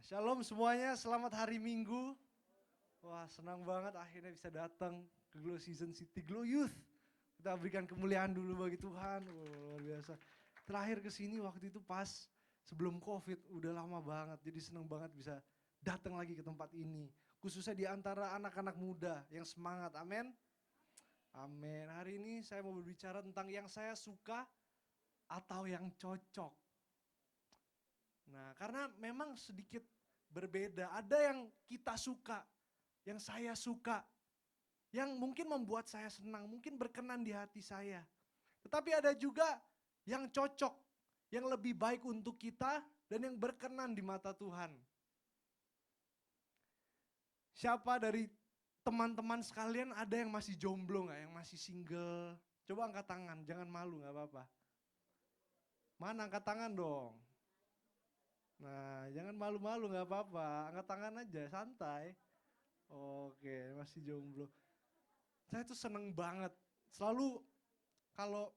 Shalom semuanya, selamat hari Minggu. Wah, senang banget akhirnya bisa datang ke Glow Season City Glow Youth. Kita berikan kemuliaan dulu bagi Tuhan. Luar biasa. Terakhir ke sini waktu itu pas sebelum Covid, udah lama banget. Jadi senang banget bisa datang lagi ke tempat ini. Khususnya di antara anak-anak muda yang semangat. Amin. Amin. Hari ini saya mau berbicara tentang yang saya suka atau yang cocok. Nah, karena memang sedikit berbeda. Ada yang kita suka, yang saya suka, yang mungkin membuat saya senang, mungkin berkenan di hati saya. Tetapi ada juga yang cocok, yang lebih baik untuk kita dan yang berkenan di mata Tuhan. Siapa dari teman-teman sekalian ada yang masih jomblo nggak, yang masih single? Coba angkat tangan, jangan malu nggak apa-apa. Mana angkat tangan dong? Nah, jangan malu-malu nggak apa-apa, angkat tangan aja, santai. Oke, masih jomblo. Saya tuh seneng banget, selalu kalau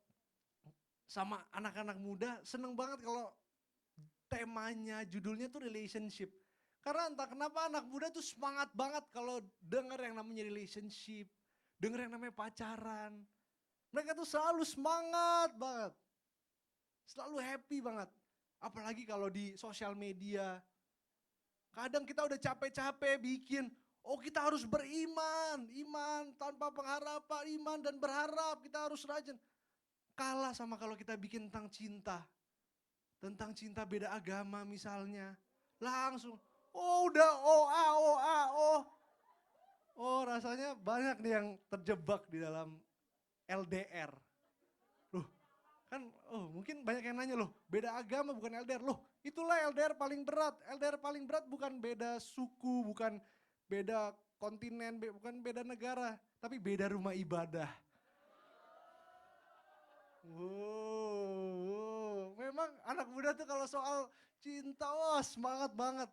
sama anak-anak muda seneng banget kalau temanya, judulnya tuh relationship. Karena entah kenapa anak muda tuh semangat banget kalau denger yang namanya relationship, denger yang namanya pacaran. Mereka tuh selalu semangat banget, selalu happy banget. Apalagi kalau di sosial media, kadang kita udah capek-capek bikin, oh kita harus beriman, iman tanpa pengharapan, iman dan berharap, kita harus rajin. Kalah sama kalau kita bikin tentang cinta beda agama misalnya. Langsung, oh udah oh. Oh rasanya banyak nih yang terjebak di dalam LDR. Loh kan, oh mungkin banyak yang nanya loh, beda agama bukan LDR. Loh itulah LDR paling berat. LDR paling berat bukan beda suku, bukan beda kontinen, bukan beda negara. Tapi beda rumah ibadah. Memang anak muda tuh kalau soal cinta, wah semangat banget.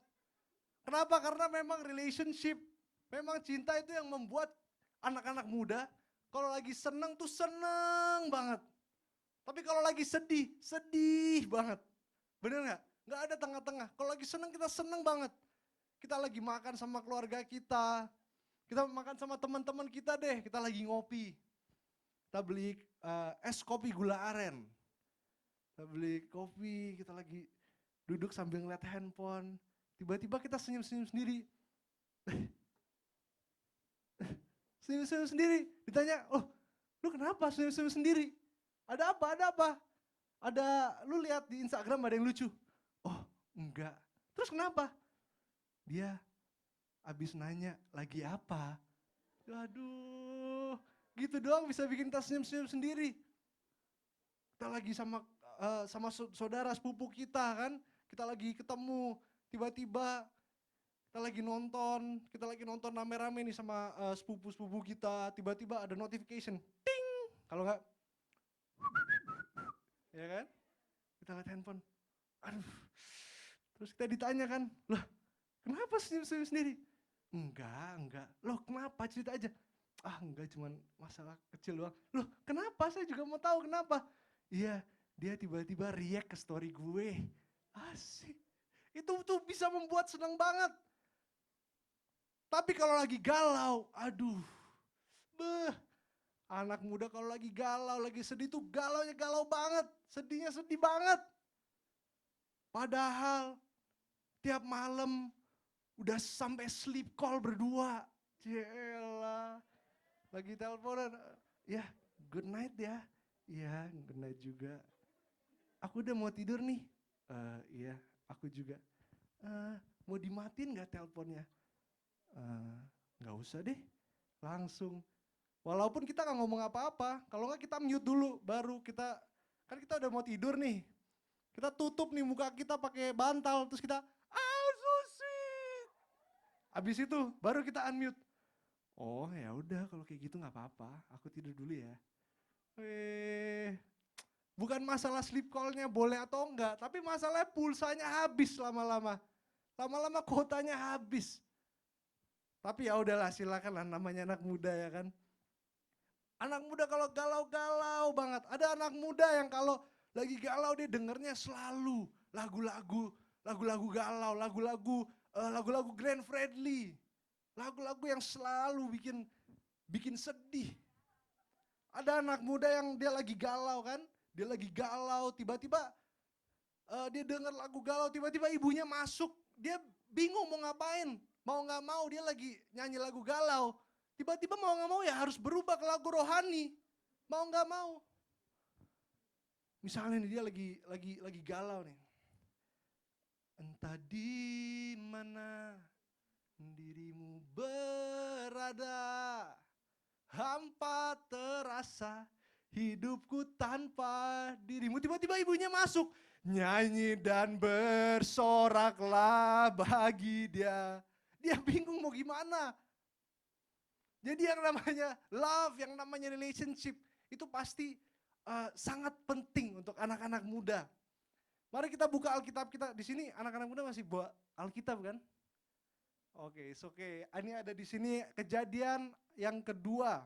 Kenapa? Karena memang relationship, memang cinta itu yang membuat anak-anak muda kalau lagi seneng tuh seneng banget. Tapi kalau lagi sedih, sedih banget. Bener nggak? Nggak ada tengah-tengah. Kalau lagi seneng kita seneng banget. Kita lagi makan sama keluarga kita makan sama teman-teman kita deh, kita lagi ngopi. Kita beli es kopi gula aren. Kita beli kopi, kita lagi duduk sambil ngeliat handphone. Tiba-tiba kita senyum-senyum sendiri. Senyum-senyum sendiri. Ditanya, oh lu kenapa senyum-senyum sendiri? Ada apa, ada apa? Ada, lu lihat di Instagram ada yang lucu? Oh enggak. Terus kenapa? Dia abis nanya, lagi apa? Aduh, gitu doang bisa bikin kita senyum-senyum sendiri. Kita lagi sama saudara sepupu kita kan, kita lagi ketemu, tiba-tiba kita lagi nonton rame-rame nih sama sepupu-sepupu kita, tiba-tiba ada notification, ting, kalau nggak, ya kan, kita lihat handphone, aduh, terus kita ditanya kan, lah kenapa senyum-senyum sendiri? Enggak, loh kenapa cerita aja, ah enggak cuman masalah kecil doang, loh kenapa saya juga mau tahu kenapa, iya dia tiba-tiba react ke story gue, asik, itu tuh bisa membuat senang banget. Tapi kalau lagi galau, aduh, beh, anak muda kalau lagi galau, lagi sedih tuh galaunya galau banget, sedihnya sedih banget. Padahal tiap malam udah sampai sleep call berdua. Jelah, lagi teleponan, ya good night ya. Iya good night juga. Aku udah mau tidur nih. Iya aku juga. Mau dimatiin gak teleponnya? Eh, nggak usah deh, langsung. Walaupun kita nggak ngomong apa-apa, kalau nggak kita mute dulu, baru kita, kan kita udah mau tidur nih, kita tutup nih muka kita pakai bantal, terus kita, so sweet. Abis itu baru kita unmute. Oh ya udah kalau kayak gitu nggak apa-apa, aku tidur dulu ya. Bukan masalah sleep call-nya boleh atau enggak, tapi masalahnya pulsanya habis lama-lama. Lama-lama kuotanya habis. Tapi ya udahlah, silakan lah, namanya anak muda ya kan. Anak muda kalau galau-galau banget. Ada anak muda yang kalau lagi galau dia dengernya selalu lagu-lagu galau, lagu-lagu lagu-lagu Glenn Fredly, lagu-lagu yang selalu bikin sedih. Ada anak muda yang dia lagi galau kan, dia lagi galau, tiba-tiba dia dengar lagu galau, tiba-tiba ibunya masuk, dia bingung mau ngapain, mau nggak mau dia lagi nyanyi lagu galau, tiba-tiba mau nggak mau ya harus berubah ke lagu rohani, mau nggak mau. Misalnya nih dia lagi galau nih, entah di mana dirimu berada, hampa terasa hidupku tanpa dirimu. Tiba-tiba ibunya masuk, nyanyi dan bersoraklah bagi dia. Dia bingung mau gimana. Jadi yang namanya love, yang namanya relationship itu pasti sangat penting untuk anak-anak muda. Mari kita buka Alkitab kita. Di sini anak-anak muda masih bawa Alkitab kan? Oke, oke. Ini ada di sini Kejadian yang kedua.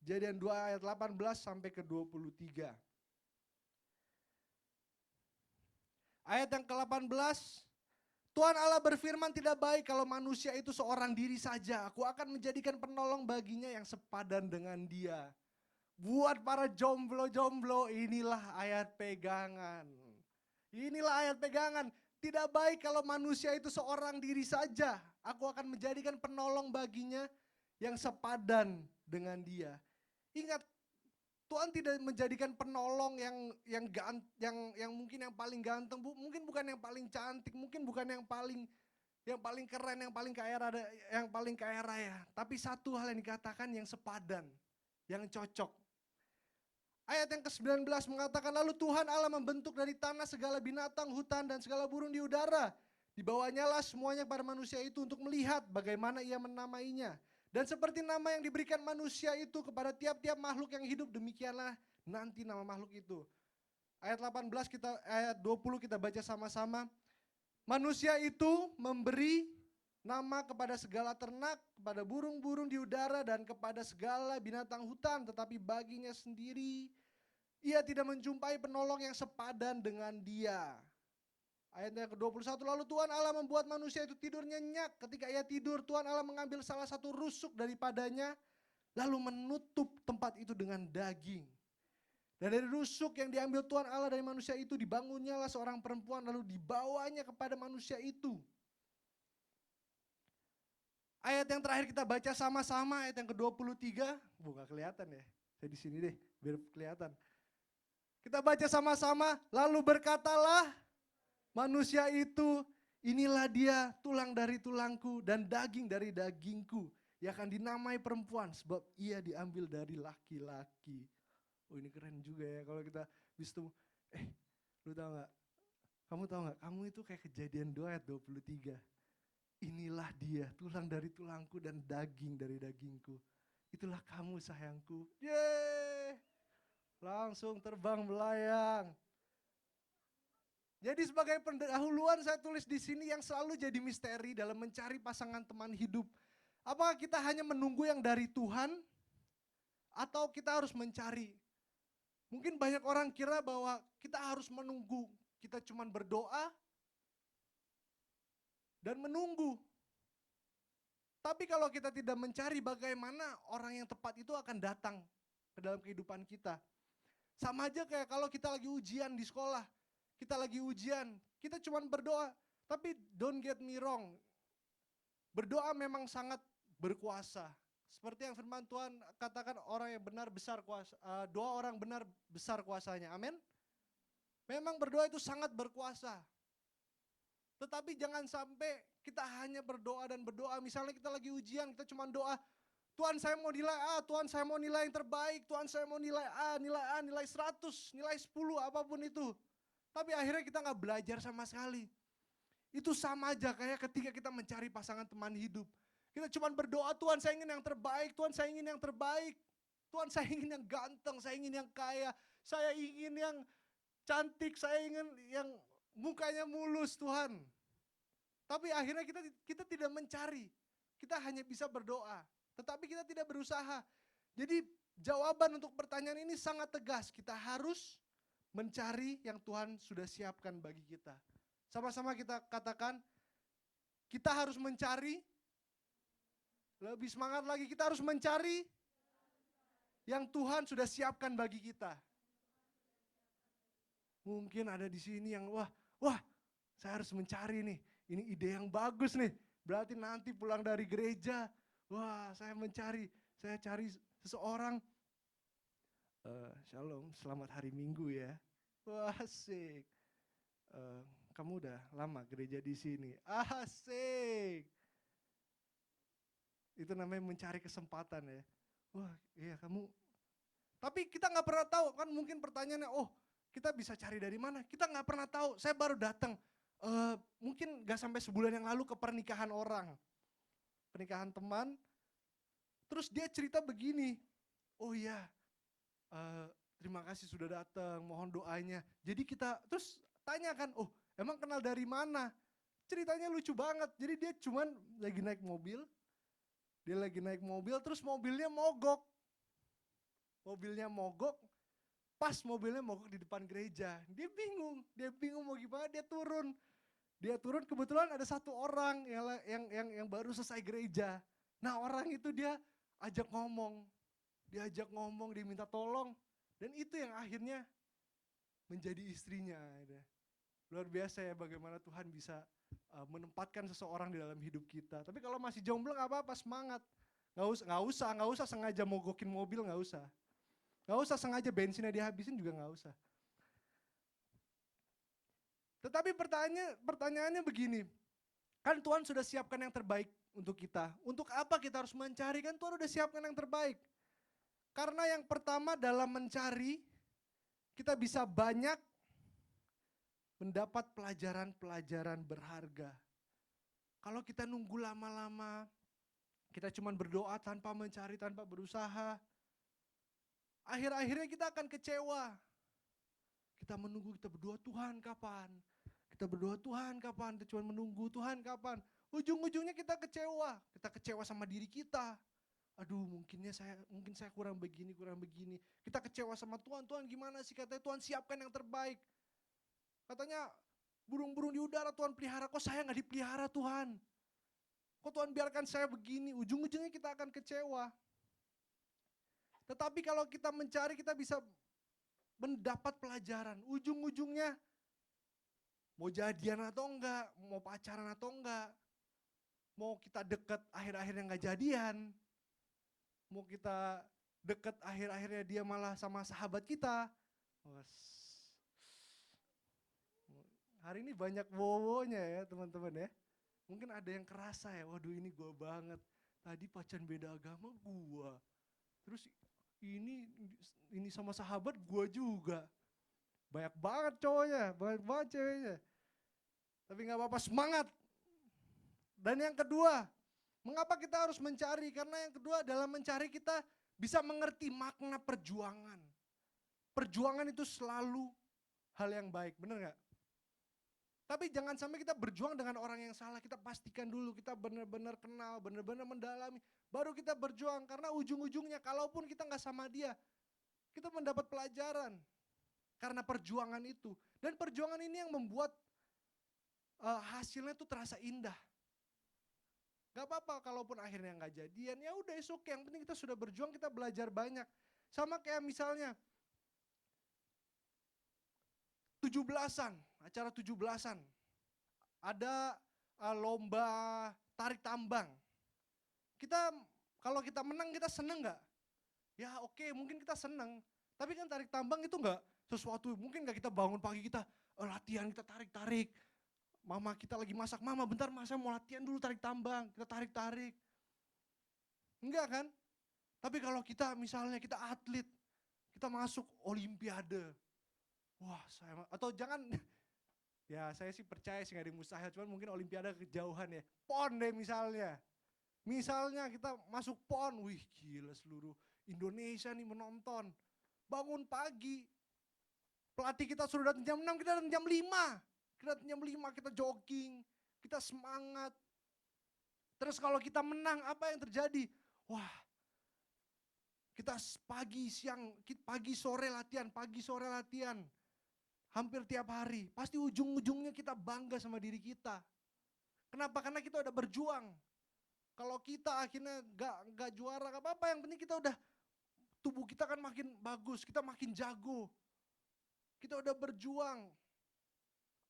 Kejadian 2 ayat 18 sampai ke 23. Ayat yang ke-18, Tuhan Allah berfirman, tidak baik kalau manusia itu seorang diri saja. Aku akan menjadikan penolong baginya yang sepadan dengan dia. Buat para jomblo-jomblo, inilah ayat pegangan. Inilah ayat pegangan. Tidak baik kalau manusia itu seorang diri saja. Aku akan menjadikan penolong baginya yang sepadan dengan dia. Ingat, Tuhan tidak menjadikan penolong yang mungkin yang paling ganteng, mungkin bukan yang paling cantik, mungkin bukan yang paling keren, yang paling kaya raya. Tapi satu hal yang dikatakan yang sepadan, yang cocok. Ayat yang ke-19 mengatakan, lalu Tuhan Allah membentuk dari tanah segala binatang, hutan, dan segala burung di udara. Dibawanya lah semuanya kepada manusia itu untuk melihat bagaimana ia menamainya. Dan seperti nama yang diberikan manusia itu kepada tiap-tiap makhluk yang hidup, demikianlah nanti nama makhluk itu. Ayat 20 kita baca sama-sama. Manusia itu memberi nama kepada segala ternak, kepada burung-burung di udara, dan kepada segala binatang hutan. Tetapi baginya sendiri, ia tidak menjumpai penolong yang sepadan dengan dia. Ayat yang ke-21, lalu Tuhan Allah membuat manusia itu tidur nyenyak. Ketika ia tidur, Tuhan Allah mengambil salah satu rusuk daripadanya, lalu menutup tempat itu dengan daging. Dan dari rusuk yang diambil Tuhan Allah dari manusia itu, dibangunnyalah seorang perempuan, lalu dibawanya kepada manusia itu. Ayat yang terakhir kita baca sama-sama, ayat yang ke-23. Bukan kelihatan ya, saya di sini deh, biar kelihatan. Kita baca sama-sama, lalu berkatalah manusia itu, inilah dia, tulang dari tulangku dan daging dari dagingku. Ia akan dinamai perempuan sebab ia diambil dari laki-laki. Oh ini keren juga ya kalau kita bisa tuh. Lu tahu gak? Kamu tahu gak? Kamu itu kayak Kejadian 2 ayat 23. Inilah dia, tulang dari tulangku dan daging dari dagingku. Itulah kamu sayangku. Yeay! Langsung terbang melayang. Jadi sebagai pendahuluan saya tulis di sini yang selalu jadi misteri dalam mencari pasangan teman hidup. Apakah kita hanya menunggu yang dari Tuhan atau kita harus mencari? Mungkin banyak orang kira bahwa kita harus menunggu, kita cuma berdoa dan menunggu. Tapi kalau kita tidak mencari, bagaimana orang yang tepat itu akan datang ke dalam kehidupan kita. Sama aja kayak kalau kita lagi ujian di sekolah. Kita lagi ujian, kita cuma berdoa. Tapi don't get me wrong, berdoa memang sangat berkuasa. Seperti yang firman Tuhan katakan, orang yang benar besar kuasa, doa orang benar besar kuasanya, amin. Memang berdoa itu sangat berkuasa. Tetapi jangan sampai kita hanya berdoa dan berdoa. Misalnya kita lagi ujian, kita cuma doa, Tuhan saya mau nilai A, Tuhan saya mau nilai yang terbaik, Tuhan saya mau nilai A, nilai 100, nilai 10, apapun itu. Tapi akhirnya kita gak belajar sama sekali. Itu sama aja kayak ketika kita mencari pasangan teman hidup. Kita cuma berdoa, Tuhan saya ingin yang terbaik, Tuhan saya ingin yang terbaik. Tuhan saya ingin yang ganteng, saya ingin yang kaya, saya ingin yang cantik, saya ingin yang mukanya mulus Tuhan. Tapi akhirnya kita tidak mencari, kita hanya bisa berdoa. Tetapi kita tidak berusaha. Jadi jawaban untuk pertanyaan ini sangat tegas, kita harus mencari yang Tuhan sudah siapkan bagi kita. Sama-sama kita katakan, Kita harus mencari, lebih semangat lagi, kita harus mencari yang Tuhan sudah siapkan bagi kita. Mungkin ada di sini yang wah, saya harus mencari nih. Ini ide yang bagus nih. Berarti nanti pulang dari gereja, wah saya cari seseorang. Shalom, selamat hari Minggu ya. Wah asik. Kamu udah lama gereja di sini. Asik. Itu namanya mencari kesempatan ya. Wah iya kamu. Tapi kita nggak pernah tahu kan, mungkin pertanyaannya, kita bisa cari dari mana? Kita nggak pernah tahu. Saya baru datang, mungkin nggak sampai sebulan yang lalu ke pernikahan orang, pernikahan teman. Terus dia cerita begini, oh iya, terima kasih sudah datang, mohon doanya. Jadi kita terus tanyakan, emang kenal dari mana? Ceritanya lucu banget. Jadi dia cuman lagi naik mobil, terus mobilnya mogok. Pas mobilnya mogok di depan gereja. Dia bingung mau gimana, dia turun. Kebetulan ada satu orang yang baru selesai gereja. Nah orang itu dia ajak ngomong, dia minta tolong. Dan itu yang akhirnya menjadi istrinya. Luar biasa ya bagaimana Tuhan bisa menempatkan seseorang di dalam hidup kita. Tapi kalau masih jomblo gak apa-apa, semangat. Gak usah sengaja mogokin mobil, gak usah. Gak usah sengaja bensinnya dihabisin juga gak usah. Tetapi pertanyaannya begini, kan Tuhan sudah siapkan yang terbaik untuk kita. Untuk apa kita harus mencari? Kan Tuhan sudah siapkan yang terbaik. Karena yang pertama dalam mencari, kita bisa banyak mendapat pelajaran-pelajaran berharga. Kalau kita nunggu lama-lama, kita cuma berdoa tanpa mencari, tanpa berusaha, akhir-akhirnya kita akan kecewa. Kita menunggu, kita berdoa, Tuhan kapan? Kita berdoa, Tuhan kapan? Kita cuma menunggu, Tuhan kapan? Ujung-ujungnya kita kecewa. Kita kecewa sama diri kita. Aduh mungkin saya kurang begini. Kita kecewa sama Tuhan, Tuhan gimana sih? Katanya Tuhan siapkan yang terbaik. Katanya burung-burung di udara Tuhan pelihara, kok saya gak dipelihara Tuhan? Kok Tuhan biarkan saya begini? Ujung-ujungnya kita akan kecewa. Tetapi kalau kita mencari, kita bisa mendapat pelajaran. Ujung-ujungnya mau jadian atau enggak, mau pacaran atau enggak, mau kita deket akhir-akhirnya gak jadian, mau kita deket akhir-akhirnya dia malah sama sahabat kita. Hari ini banyak wowonya ya teman-teman ya. Mungkin ada yang kerasa ya, waduh ini gua banget. Tadi pacaran beda agama gua. Terus ini sama sahabat gua juga. Banyak banget cowoknya, banyak banget ceweknya. Tapi gak apa-apa, semangat. Dan yang kedua, mengapa kita harus mencari? Karena yang kedua dalam mencari kita bisa mengerti makna perjuangan. Perjuangan itu selalu hal yang baik, benar gak? Tapi jangan sampai kita berjuang dengan orang yang salah. Kita pastikan dulu kita benar-benar kenal, benar-benar mendalami. Baru kita berjuang, karena ujung-ujungnya kalaupun kita gak sama dia, kita mendapat pelajaran. Karena perjuangan itu. Dan perjuangan ini yang membuat hasilnya tuh terasa indah. Gak apa-apa kalaupun akhirnya gak jadian, ya udah it's okay. Yang penting kita sudah berjuang, kita belajar banyak. Sama kayak misalnya 17-an, acara 17-an. Ada lomba tarik tambang. Kalau kita menang kita seneng gak? Ya oke, mungkin kita seneng. Tapi kan tarik tambang itu gak sesuatu, mungkin gak kita bangun pagi kita latihan, kita tarik-tarik. Mama kita lagi masak, mama bentar saya mau latihan dulu tarik tambang, kita tarik-tarik. Enggak kan? Tapi kalau kita misalnya kita atlet, kita masuk olimpiade. Wah atau jangan, ya saya sih percaya sih gak ada yang mustahil, cuman mungkin olimpiade kejauhan ya. PON deh misalnya. Misalnya kita masuk PON, wih gila seluruh Indonesia nih menonton. Bangun pagi, pelatih kita suruh datang jam 6, kita datang jam 5. Kita datang jam 5, kita jogging, kita semangat. Terus kalau kita menang, apa yang terjadi? Wah, kita pagi sore latihan. Hampir tiap hari. Pasti ujung-ujungnya kita bangga sama diri kita. Kenapa? Karena kita udah berjuang. Kalau kita akhirnya gak juara, gak apa-apa, yang penting kita udah, tubuh kita kan makin bagus, kita makin jago. Kita udah berjuang.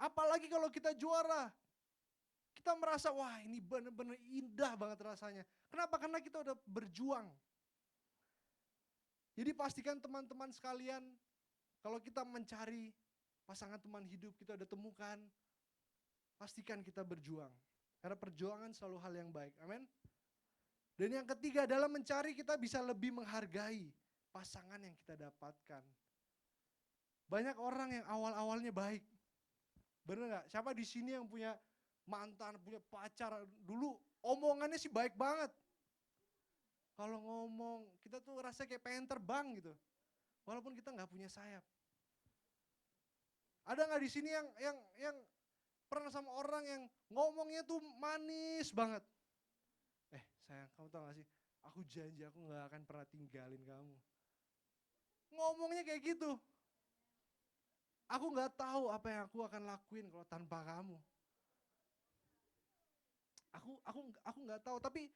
Apalagi kalau kita juara, kita merasa wah ini bener-bener indah banget rasanya. Kenapa? Karena kita udah berjuang. Jadi pastikan teman-teman sekalian, kalau kita mencari pasangan teman hidup, kita udah temukan, pastikan kita berjuang. Karena perjuangan selalu hal yang baik, amin. Dan yang ketiga, dalam mencari kita bisa lebih menghargai pasangan yang kita dapatkan. Banyak orang yang awal-awalnya baik. Bener gak? Siapa di sini yang punya mantan, punya pacar, dulu omongannya sih baik banget. Kalau ngomong, kita tuh rasanya kayak pengen terbang gitu. Walaupun kita nggak punya sayap. Ada nggak di sini yang pernah sama orang yang ngomongnya tuh manis banget? Sayang, kamu tau gak sih? Aku janji aku nggak akan pernah tinggalin kamu. Ngomongnya kayak gitu. Aku nggak tahu apa yang aku akan lakuin kalau tanpa kamu. Aku nggak tahu, tapi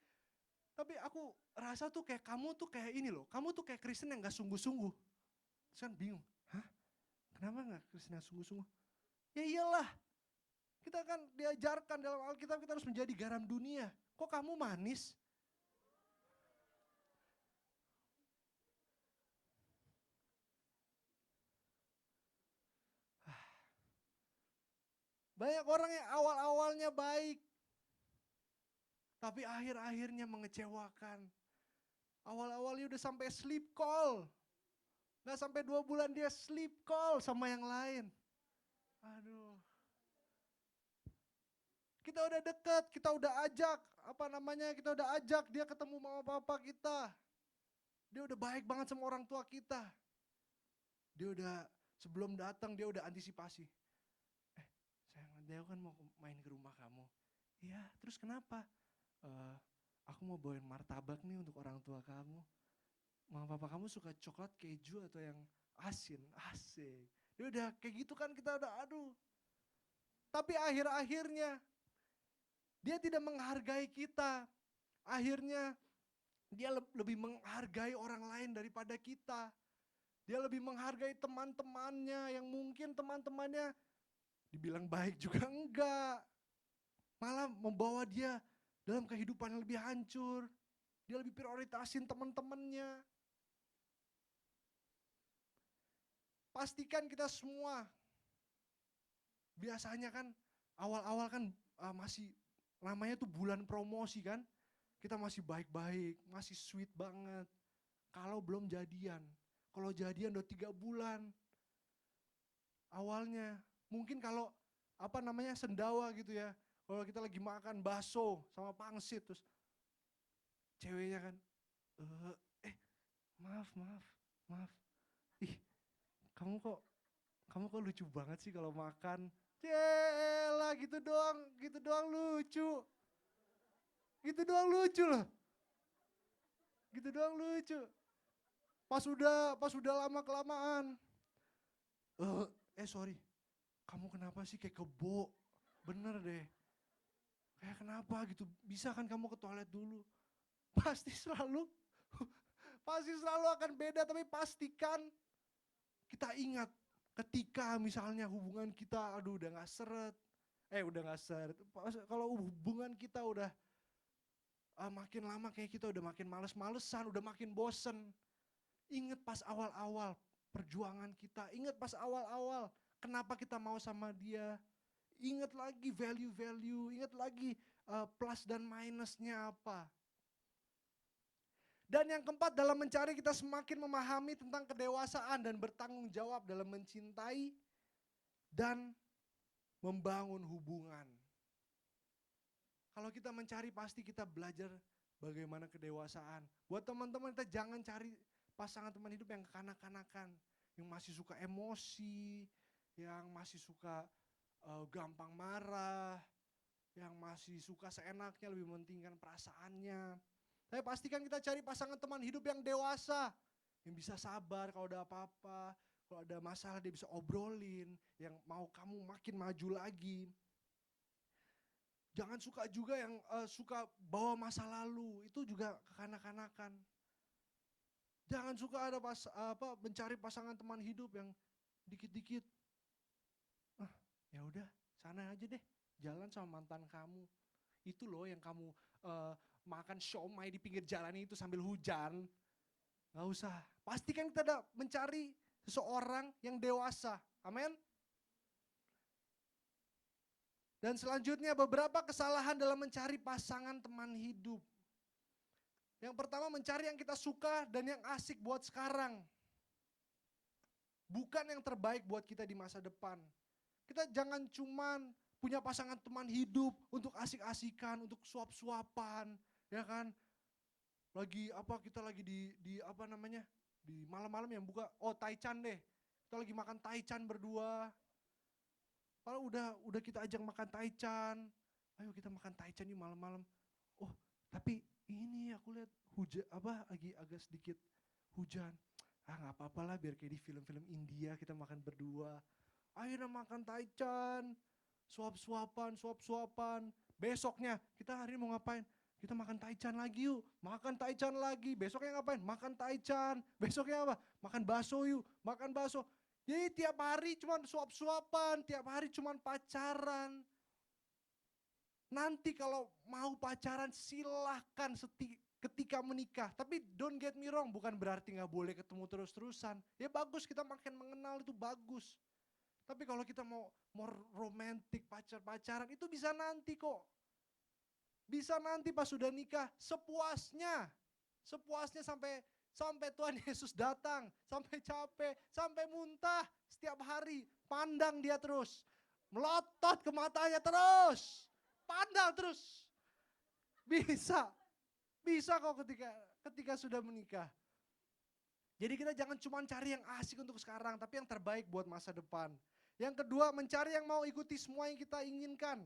aku rasa tuh kayak kamu tuh kayak ini loh. Kamu tuh kayak Kristen yang nggak sungguh-sungguh. Terus kan bingung, hah? Kenapa nggak Kristen yang sungguh-sungguh? Ya iyalah, kita kan diajarkan dalam Alkitab kita harus menjadi garam dunia. Kok kamu manis? Banyak orang yang awal-awalnya baik, tapi akhir-akhirnya mengecewakan. Awal-awalnya udah sampai sleep call. Gak sampai 2 bulan dia sleep call sama yang lain. Aduh. Kita udah deket, kita udah ajak, kita udah ajak dia ketemu mama papa kita. Dia udah baik banget sama orang tua kita. Dia udah, sebelum datang dia udah antisipasi. Sayang, nanti aku kan mau main ke rumah kamu. Iya, terus kenapa? Aku mau bawain martabak nih untuk orang tua kamu. Mama papa kamu suka coklat keju atau yang asin? Asik. Dia udah kayak gitu kan, kita udah aduh. Tapi akhir-akhirnya dia tidak menghargai kita. Akhirnya dia lebih menghargai orang lain daripada kita. Dia lebih menghargai teman-temannya yang mungkin teman-temannya dibilang baik juga enggak. Malah membawa dia dalam kehidupan yang lebih hancur. Dia lebih prioritasin teman-temannya. Pastikan kita semua, biasanya kan awal-awal kan masih namanya tuh bulan promosi kan. Kita masih baik-baik, masih sweet banget. Kalau belum jadian. Kalau jadian udah 3 bulan. Awalnya, mungkin kalau sendawa gitu ya. Kalau kita lagi makan bakso sama pangsit, terus ceweknya kan, maaf. Ih, kamu kok lucu banget sih kalau makan. Yelah, gitu doang lucu. Gitu doang lucu loh. Gitu doang lucu. Pas udah lama kelamaan. Sorry, kamu kenapa sih kayak kebo? Bener deh. Kayak kenapa gitu, bisa kan kamu ke toilet dulu. Pasti selalu akan beda, tapi pastikan kita ingat ketika misalnya hubungan kita udah gak seret. Kalau hubungan kita udah makin lama kayak kita udah makin males-malesan, udah makin bosen. Ingat pas awal-awal perjuangan kita, ingat pas awal-awal kenapa kita mau sama dia. Ingat lagi value-value, ingat lagi plus dan minusnya apa. Dan yang keempat, dalam mencari kita semakin memahami tentang kedewasaan dan bertanggung jawab dalam mencintai dan membangun hubungan. Kalau kita mencari pasti kita belajar bagaimana kedewasaan. Buat teman-teman, kita jangan cari pasangan teman hidup yang kekanak-kanakan, yang masih suka emosi, yang masih suka gampang marah, yang masih suka seenaknya lebih mementingkan perasaannya. Tapi pastikan kita cari pasangan teman hidup yang dewasa, yang bisa sabar kalau ada apa-apa, kalau ada masalah dia bisa obrolin, yang mau kamu makin maju lagi. Jangan suka juga yang suka bawa masa lalu, itu juga kekanak-kanakan. Jangan suka ada mencari pasangan teman hidup yang dikit-dikit, ah ya udah sana aja deh, jalan sama mantan kamu. Itu loh yang kamu eh, makan siomay di pinggir jalan itu sambil hujan. Gak usah. Pastikan kita ada mencari seseorang yang dewasa. Amin. Dan selanjutnya beberapa kesalahan dalam mencari pasangan teman hidup. Yang pertama mencari yang kita suka dan yang asik buat sekarang. Bukan yang terbaik buat kita di masa depan. Kita jangan cuman punya pasangan teman hidup untuk asik-asikan, untuk suap-suapan, ya kan? Kita lagi di apa namanya? Di malam-malam yang buka, taichan deh. Kita lagi makan taichan berdua. Kalau udah kita ajak makan taichan, ayo kita makan taichan yuk malam-malam. Oh, tapi ini aku lihat hujan lagi agak sedikit hujan. Nggak apa-apa lah, biar kayak di film-film India kita makan berdua. Ayo makan taichan, suap-suapan. Besoknya kita hari ini mau ngapain? Kita makan taichan lagi yuk, makan taichan lagi. Besoknya ngapain? Makan taichan. Besoknya apa? Makan bakso yuk, makan bakso. Jadi tiap hari cuma suap-suapan, tiap hari cuma pacaran. Nanti kalau mau pacaran silahkan ketika menikah. Tapi don't get me wrong, bukan berarti gak boleh ketemu terus-terusan. Ya bagus, kita makin mengenal itu bagus. Tapi kalau kita mau romantis, pacaran itu bisa nanti kok. Bisa nanti pas sudah nikah, sepuasnya. Sepuasnya sampai Tuhan Yesus datang, sampai capek, sampai muntah setiap hari. Pandang dia terus, melotot ke matanya terus, pandang terus. Bisa kok ketika sudah menikah. Jadi kita jangan cuma cari yang asik untuk sekarang, tapi yang terbaik buat masa depan. Yang kedua, mencari yang mau ikuti semua yang kita inginkan.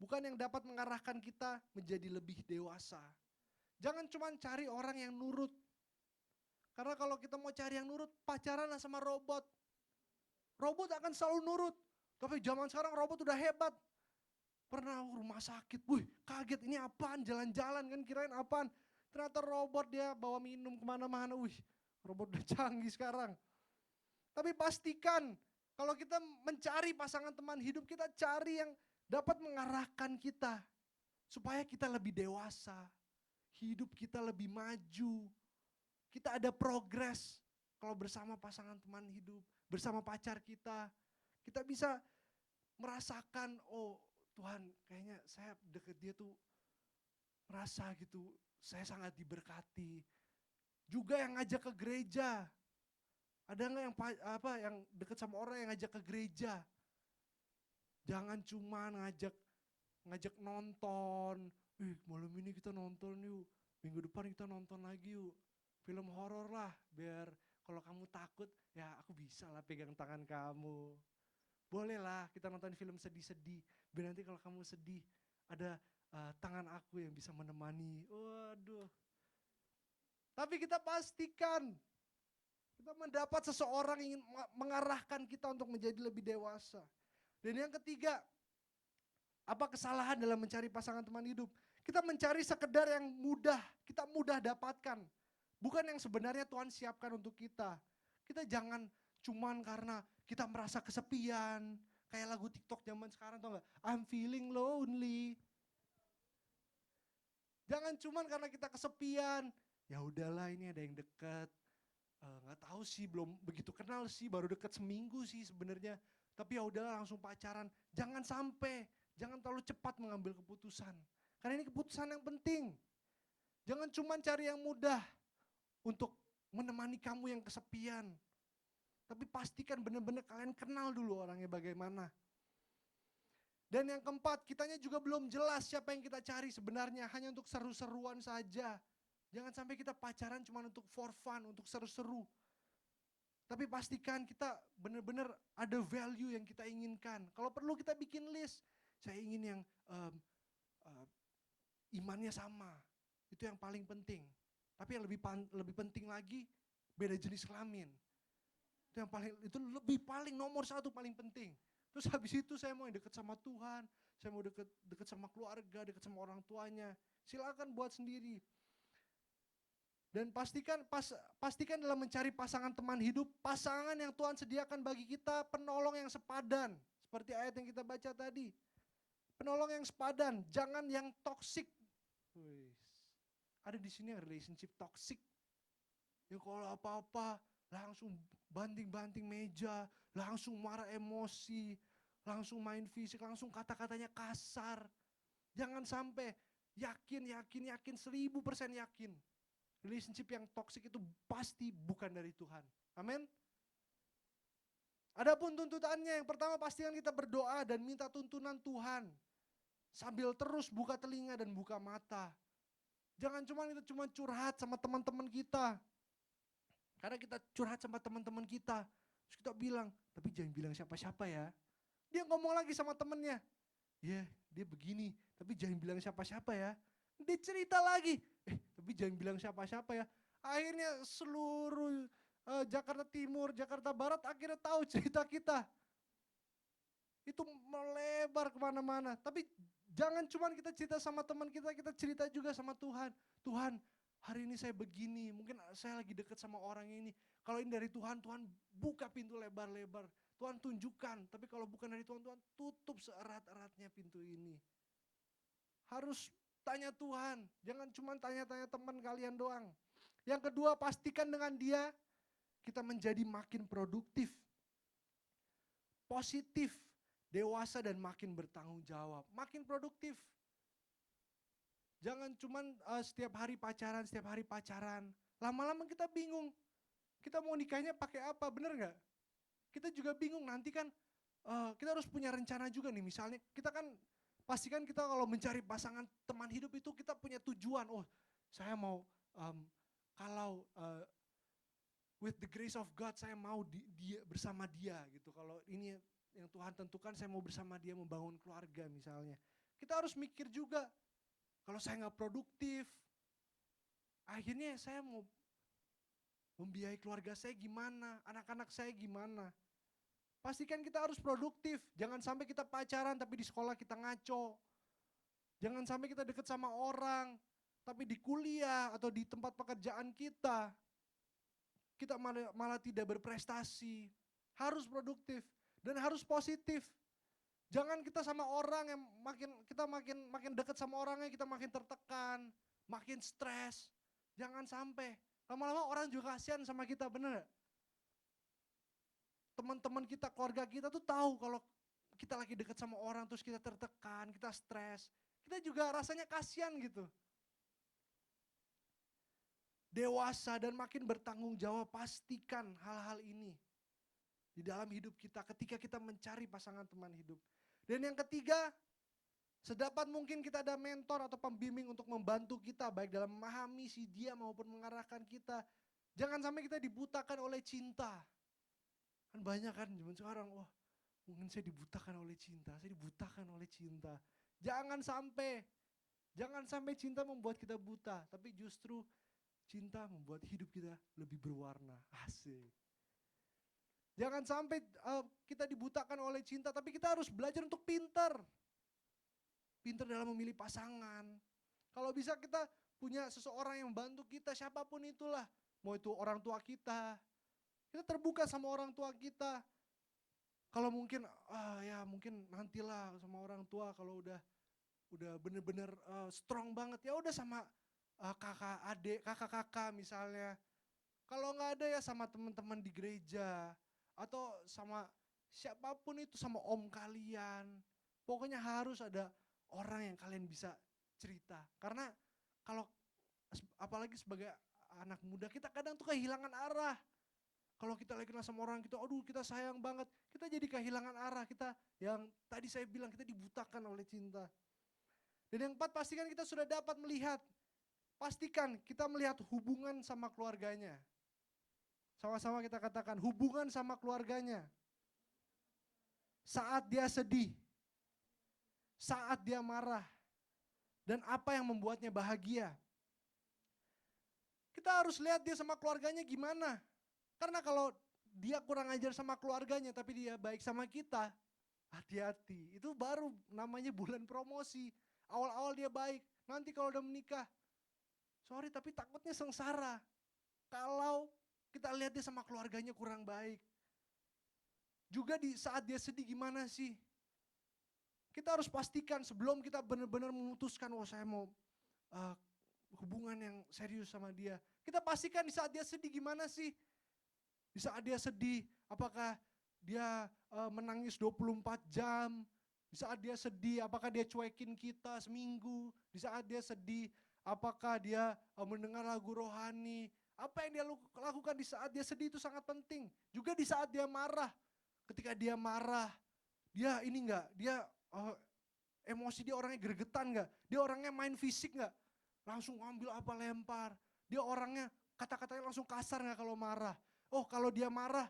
Bukan yang dapat mengarahkan kita menjadi lebih dewasa. Jangan cuma cari orang yang nurut. Karena kalau kita mau cari yang nurut, pacaran sama robot. Robot akan selalu nurut. Tapi zaman sekarang robot udah hebat. Pernah rumah sakit, wih kaget ini apaan, jalan-jalan kan kirain apaan. Ternyata robot, dia bawa minum kemana-mana, wih robot udah canggih sekarang. Tapi pastikan kalau kita mencari pasangan teman hidup, kita cari yang dapat mengarahkan kita. Supaya kita lebih dewasa, hidup kita lebih maju. Kita ada progres kalau bersama pasangan teman hidup, bersama pacar kita. Kita bisa merasakan, oh Tuhan kayaknya saya deket dia tuh merasa gitu, saya sangat diberkati. Juga yang ngajak ke gereja. Ada nggak yang deket sama orang yang ngajak ke gereja? Jangan cuma ngajak nonton. Malam ini kita nonton yuk. Minggu depan kita nonton lagi yuk. Film horor lah, biar kalau kamu takut, ya aku bisa lah pegang tangan kamu. Boleh lah kita nonton film sedih-sedih, biar nanti kalau kamu sedih, ada tangan aku yang bisa menemani. Waduh. Tapi kita pastikan, kita mendapat seseorang yang ingin mengarahkan kita untuk menjadi lebih dewasa. Dan yang ketiga, apa kesalahan dalam mencari pasangan teman hidup? Kita mencari sekedar yang kita mudah dapatkan. Bukan yang sebenarnya Tuhan siapkan untuk kita. Kita jangan cuman karena kita merasa kesepian. Kayak lagu TikTok zaman sekarang, tau gak? I'm feeling lonely. Jangan cuman karena kita kesepian. Ya udahlah ini ada yang dekat. Nggak tahu sih, belum begitu kenal sih, baru deket seminggu sih sebenarnya. Tapi ya udahlah langsung pacaran. Jangan terlalu cepat mengambil keputusan. Karena ini keputusan yang penting. Jangan cuma cari yang mudah untuk menemani kamu yang kesepian. Tapi pastikan benar-benar kalian kenal dulu orangnya bagaimana. Dan yang keempat, kitanya juga belum jelas siapa yang kita cari sebenarnya, hanya untuk seru-seruan saja. Jangan sampai kita pacaran cuma untuk for fun, untuk seru-seru. Tapi pastikan kita benar-benar ada value yang kita inginkan. Kalau perlu kita bikin list, saya ingin yang imannya sama. Itu yang paling penting. Tapi yang lebih penting lagi, beda jenis kelamin. Itu lebih paling nomor satu paling penting. Terus habis itu saya mau yang dekat sama Tuhan, saya mau deket sama keluarga, deket sama orang tuanya. Silakan buat sendiri. Dan pastikan dalam mencari pasangan teman hidup, pasangan yang Tuhan sediakan bagi kita, penolong yang sepadan. Seperti ayat yang kita baca tadi. Penolong yang sepadan, jangan yang toksik. Ada di sini yang relationship toksik. Yang kalau apa-apa langsung banting-banting meja, langsung marah emosi, langsung main fisik, langsung kata-katanya kasar. Jangan sampai, yakin 1000% yakin. Relationship yang toksik itu pasti bukan dari Tuhan. Amin. Adapun tuntutannya, yang pertama pastikan kita berdoa dan minta tuntunan Tuhan. Sambil terus buka telinga dan buka mata. Jangan kita cuma curhat sama teman-teman kita. Karena kita curhat sama teman-teman kita. Terus kita bilang, tapi jangan bilang siapa-siapa ya. Dia ngomong lagi sama temennya. Ya, dia begini, tapi jangan bilang siapa-siapa ya. Dia cerita lagi, tapi jangan bilang siapa-siapa ya. Akhirnya seluruh Jakarta Timur, Jakarta Barat akhirnya tahu cerita kita. Itu melebar kemana-mana. Tapi jangan cuma kita cerita sama teman kita cerita juga sama Tuhan. Tuhan, hari ini saya begini, mungkin saya lagi dekat sama orang ini. Kalau ini dari Tuhan, Tuhan buka pintu lebar-lebar. Tuhan tunjukkan, tapi kalau bukan dari Tuhan, Tuhan tutup seerat-eratnya pintu ini. Harus tanya Tuhan, jangan cuma tanya-tanya teman kalian doang. Yang kedua, pastikan dengan dia kita menjadi makin produktif, positif, dewasa dan makin bertanggung jawab, makin produktif. Jangan cuma setiap hari pacaran, lama-lama kita bingung. Kita mau nikahnya pakai apa, bener gak? Kita juga bingung, nanti kan kita harus punya rencana juga nih, misalnya kita kan pastikan kita kalau mencari pasangan teman hidup itu kita punya tujuan. Oh, saya mau kalau with the grace of God saya mau dia bersama dia gitu. Kalau ini yang Tuhan tentukan, saya mau bersama dia membangun keluarga misalnya. Kita harus mikir juga, kalau saya nggak produktif, akhirnya saya mau membiayai keluarga saya gimana, anak-anak saya gimana. Pastikan kita harus produktif, jangan sampai kita pacaran tapi di sekolah kita ngaco. Jangan sampai kita deket sama orang, tapi di kuliah atau di tempat pekerjaan kita malah tidak berprestasi. Harus produktif dan harus positif. Jangan kita sama orang yang makin dekat sama orangnya kita makin tertekan, makin stres. Jangan sampai. Lama-lama orang juga kasihan sama kita, bener gak? Teman-teman kita, keluarga kita tuh tahu kalau kita lagi dekat sama orang terus kita tertekan, kita stres. Kita juga rasanya kasihan gitu. Dewasa dan makin bertanggung jawab, pastikan hal-hal ini di dalam hidup kita ketika kita mencari pasangan teman hidup. Dan yang ketiga, sedapat mungkin kita ada mentor atau pembimbing untuk membantu kita baik dalam memahami si dia maupun mengarahkan kita. Jangan sampai kita dibutakan oleh cinta. Kan banyak kan zaman sekarang, wah mungkin saya dibutakan oleh cinta, Jangan sampai cinta membuat kita buta, tapi justru cinta membuat hidup kita lebih berwarna. Asik. Jangan sampai kita dibutakan oleh cinta, tapi kita harus belajar untuk pintar. Pintar dalam memilih pasangan. Kalau bisa kita punya seseorang yang bantu kita, siapapun itulah. Mau itu orang tua kita. Kita terbuka sama orang tua kita. Kalau mungkin, mungkin nantilah sama orang tua kalau udah bener-bener strong banget, ya udah sama kakak misalnya. Kalau nggak ada ya sama teman-teman di gereja atau sama siapapun itu, sama om kalian. Pokoknya harus ada orang yang kalian bisa cerita. Karena kalau apalagi sebagai anak muda kita kadang tuh kehilangan arah. Kalau kita lagi kenal sama orang kita, aduh kita sayang banget, kita jadi kehilangan arah. Kita yang tadi saya bilang kita dibutakan oleh cinta. Dan yang keempat, pastikan kita sudah dapat melihat. Pastikan kita melihat hubungan sama keluarganya. Sama-sama kita katakan hubungan sama keluarganya. Saat dia sedih, saat dia marah, dan apa yang membuatnya bahagia. Kita harus lihat dia sama keluarganya gimana. Karena kalau dia kurang ajar sama keluarganya tapi dia baik sama kita, Hati-hati, itu baru namanya bulan promosi. Awal-awal dia baik, nanti kalau udah menikah, sorry tapi takutnya sengsara. Kalau kita lihat dia sama keluarganya kurang baik. Juga di saat dia sedih gimana sih? Kita harus pastikan sebelum kita benar-benar memutuskan, saya mau hubungan yang serius sama dia. Kita pastikan di saat dia sedih gimana sih? Di saat dia sedih, apakah dia menangis 24 jam? Di saat dia sedih, apakah dia cuekin kita seminggu? Di saat dia sedih, apakah dia mendengar lagu rohani? Apa yang dia lakukan di saat dia sedih itu sangat penting. Juga di saat dia marah. Ketika dia marah, dia ini enggak, dia emosi dia orangnya gregetan enggak? Dia orangnya main fisik enggak? Langsung ambil apa lempar. Dia orangnya kata-katanya langsung kasar enggak kalau marah? Oh kalau dia marah,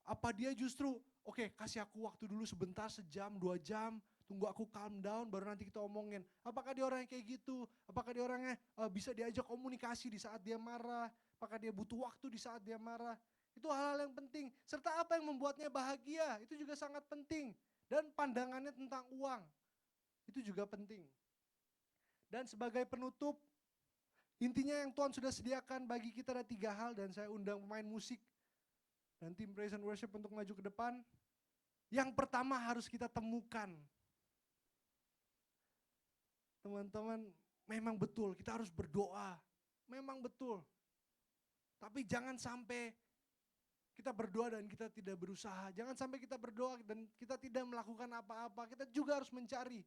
apa dia justru oke, kasih aku waktu dulu sebentar, sejam, 2 jam, tunggu aku calm down baru nanti kita omongin. Apakah dia orangnya kayak gitu? Apakah dia orangnya bisa diajak komunikasi di saat dia marah? Apakah dia butuh waktu di saat dia marah? Itu hal-hal yang penting. Serta apa yang membuatnya bahagia, itu juga sangat penting. Dan pandangannya tentang uang, itu juga penting. Dan sebagai penutup, intinya yang Tuhan sudah sediakan bagi kita ada 3 hal dan saya undang pemain musik dan tim praise and worship untuk maju ke depan. Yang pertama harus kita temukan. Teman-teman, memang betul kita harus berdoa. Memang betul. Tapi jangan sampai kita berdoa dan kita tidak berusaha. Jangan sampai kita berdoa dan kita tidak melakukan apa-apa. Kita juga harus mencari.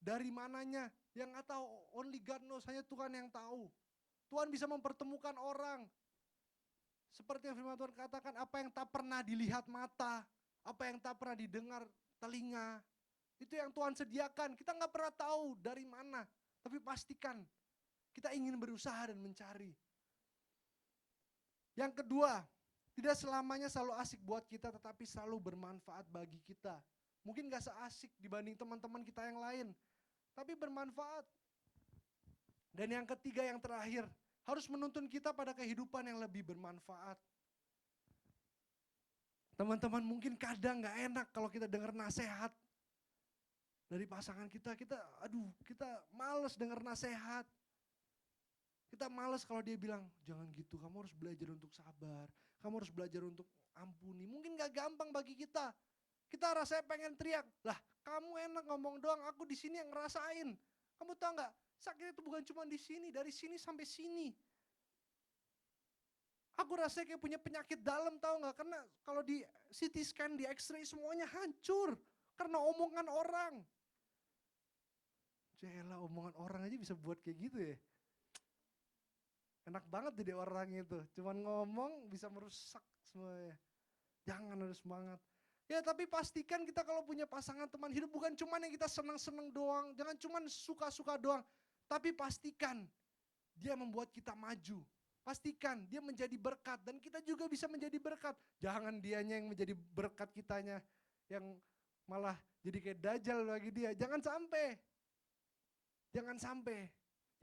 Dari mananya? Yang nggak tahu, only God knows, hanya Tuhan yang tahu. Tuhan bisa mempertemukan orang. Seperti yang firman Tuhan katakan, apa yang tak pernah dilihat mata, apa yang tak pernah didengar telinga, itu yang Tuhan sediakan. Kita nggak pernah tahu dari mana, tapi pastikan kita ingin berusaha dan mencari. Yang kedua, tidak selamanya selalu asik buat kita, tetapi selalu bermanfaat bagi kita. Mungkin gak seasik dibanding teman-teman kita yang lain, tapi bermanfaat. Dan yang ketiga, yang terakhir, harus menuntun kita pada kehidupan yang lebih bermanfaat. Teman-teman mungkin kadang gak enak kalau kita dengar nasihat dari pasangan kita males dengar nasihat. Kita males kalau dia bilang, jangan gitu, kamu harus belajar untuk sabar, kamu harus belajar untuk ampuni. Mungkin gak gampang bagi kita. Kita rasanya pengen teriak, lah kamu enak ngomong doang, aku di sini yang ngerasain. Kamu tahu nggak? Sakit itu bukan cuma di sini, dari sini sampai sini. Aku rasanya kayak punya penyakit dalam, tahu nggak? Karena kalau di CT scan, di X-ray semuanya hancur karena omongan orang. Jelah, omongan orang aja bisa buat kayak gitu ya. Enak banget jadi orang itu, cuman ngomong bisa merusak semuanya. Jangan, harus semangat. Ya tapi pastikan kita kalau punya pasangan teman hidup bukan cuma yang kita senang-senang doang, jangan cuma suka-suka doang. Tapi pastikan dia membuat kita maju. Pastikan dia menjadi berkat dan kita juga bisa menjadi berkat. Jangan dianya yang menjadi berkat kitanya yang malah jadi kayak dajjal bagi dia. Jangan sampai. Jangan sampai.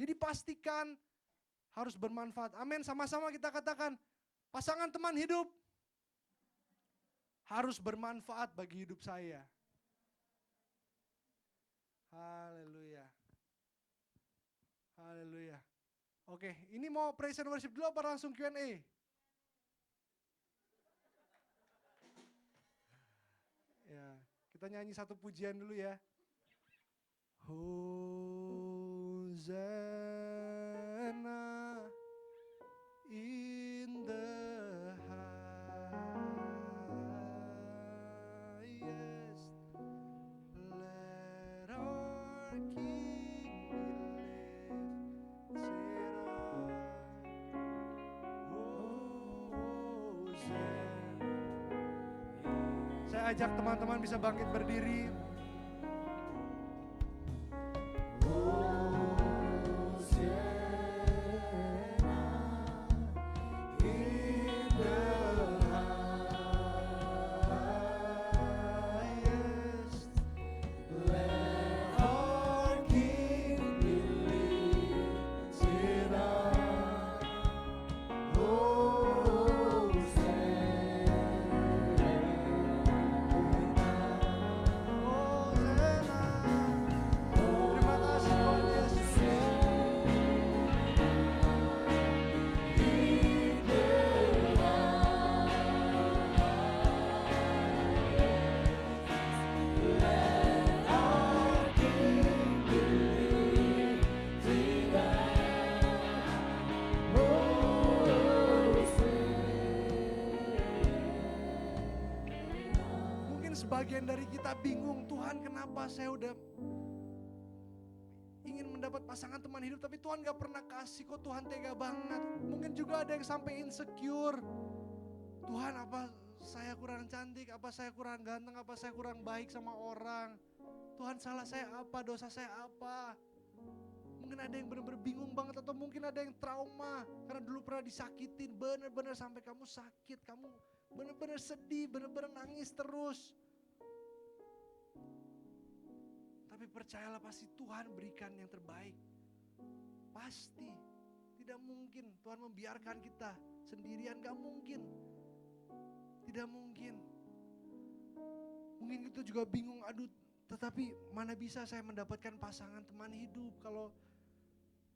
Jadi pastikan harus bermanfaat. Amin, sama-sama kita katakan pasangan teman hidup harus bermanfaat bagi hidup saya. Haleluya. Haleluya. Oke, ini mau praise and worship dulu apa langsung Q&A? Ya, kita nyanyi satu pujian dulu ya. Hosanna in the Saya ajak teman-teman bisa bangkit berdiri. sebagian dari kita bingung, Tuhan kenapa saya udah ingin mendapat pasangan teman hidup tapi Tuhan gak pernah kasih, kok Tuhan tega banget. Mungkin juga ada yang sampai insecure. Tuhan apa saya kurang cantik, apa saya kurang ganteng, apa saya kurang baik sama orang. Tuhan salah saya apa, dosa saya apa. Mungkin ada yang benar-benar bingung banget, atau mungkin ada yang trauma karena dulu pernah disakitin, benar-benar sampai kamu sakit, kamu benar-benar sedih, benar-benar nangis terus. Tapi percayalah pasti Tuhan berikan yang terbaik. Pasti. Tidak mungkin Tuhan membiarkan kita sendirian, gak mungkin. Tidak mungkin. Mungkin kita juga bingung, aduh tetapi mana bisa saya mendapatkan pasangan teman hidup kalau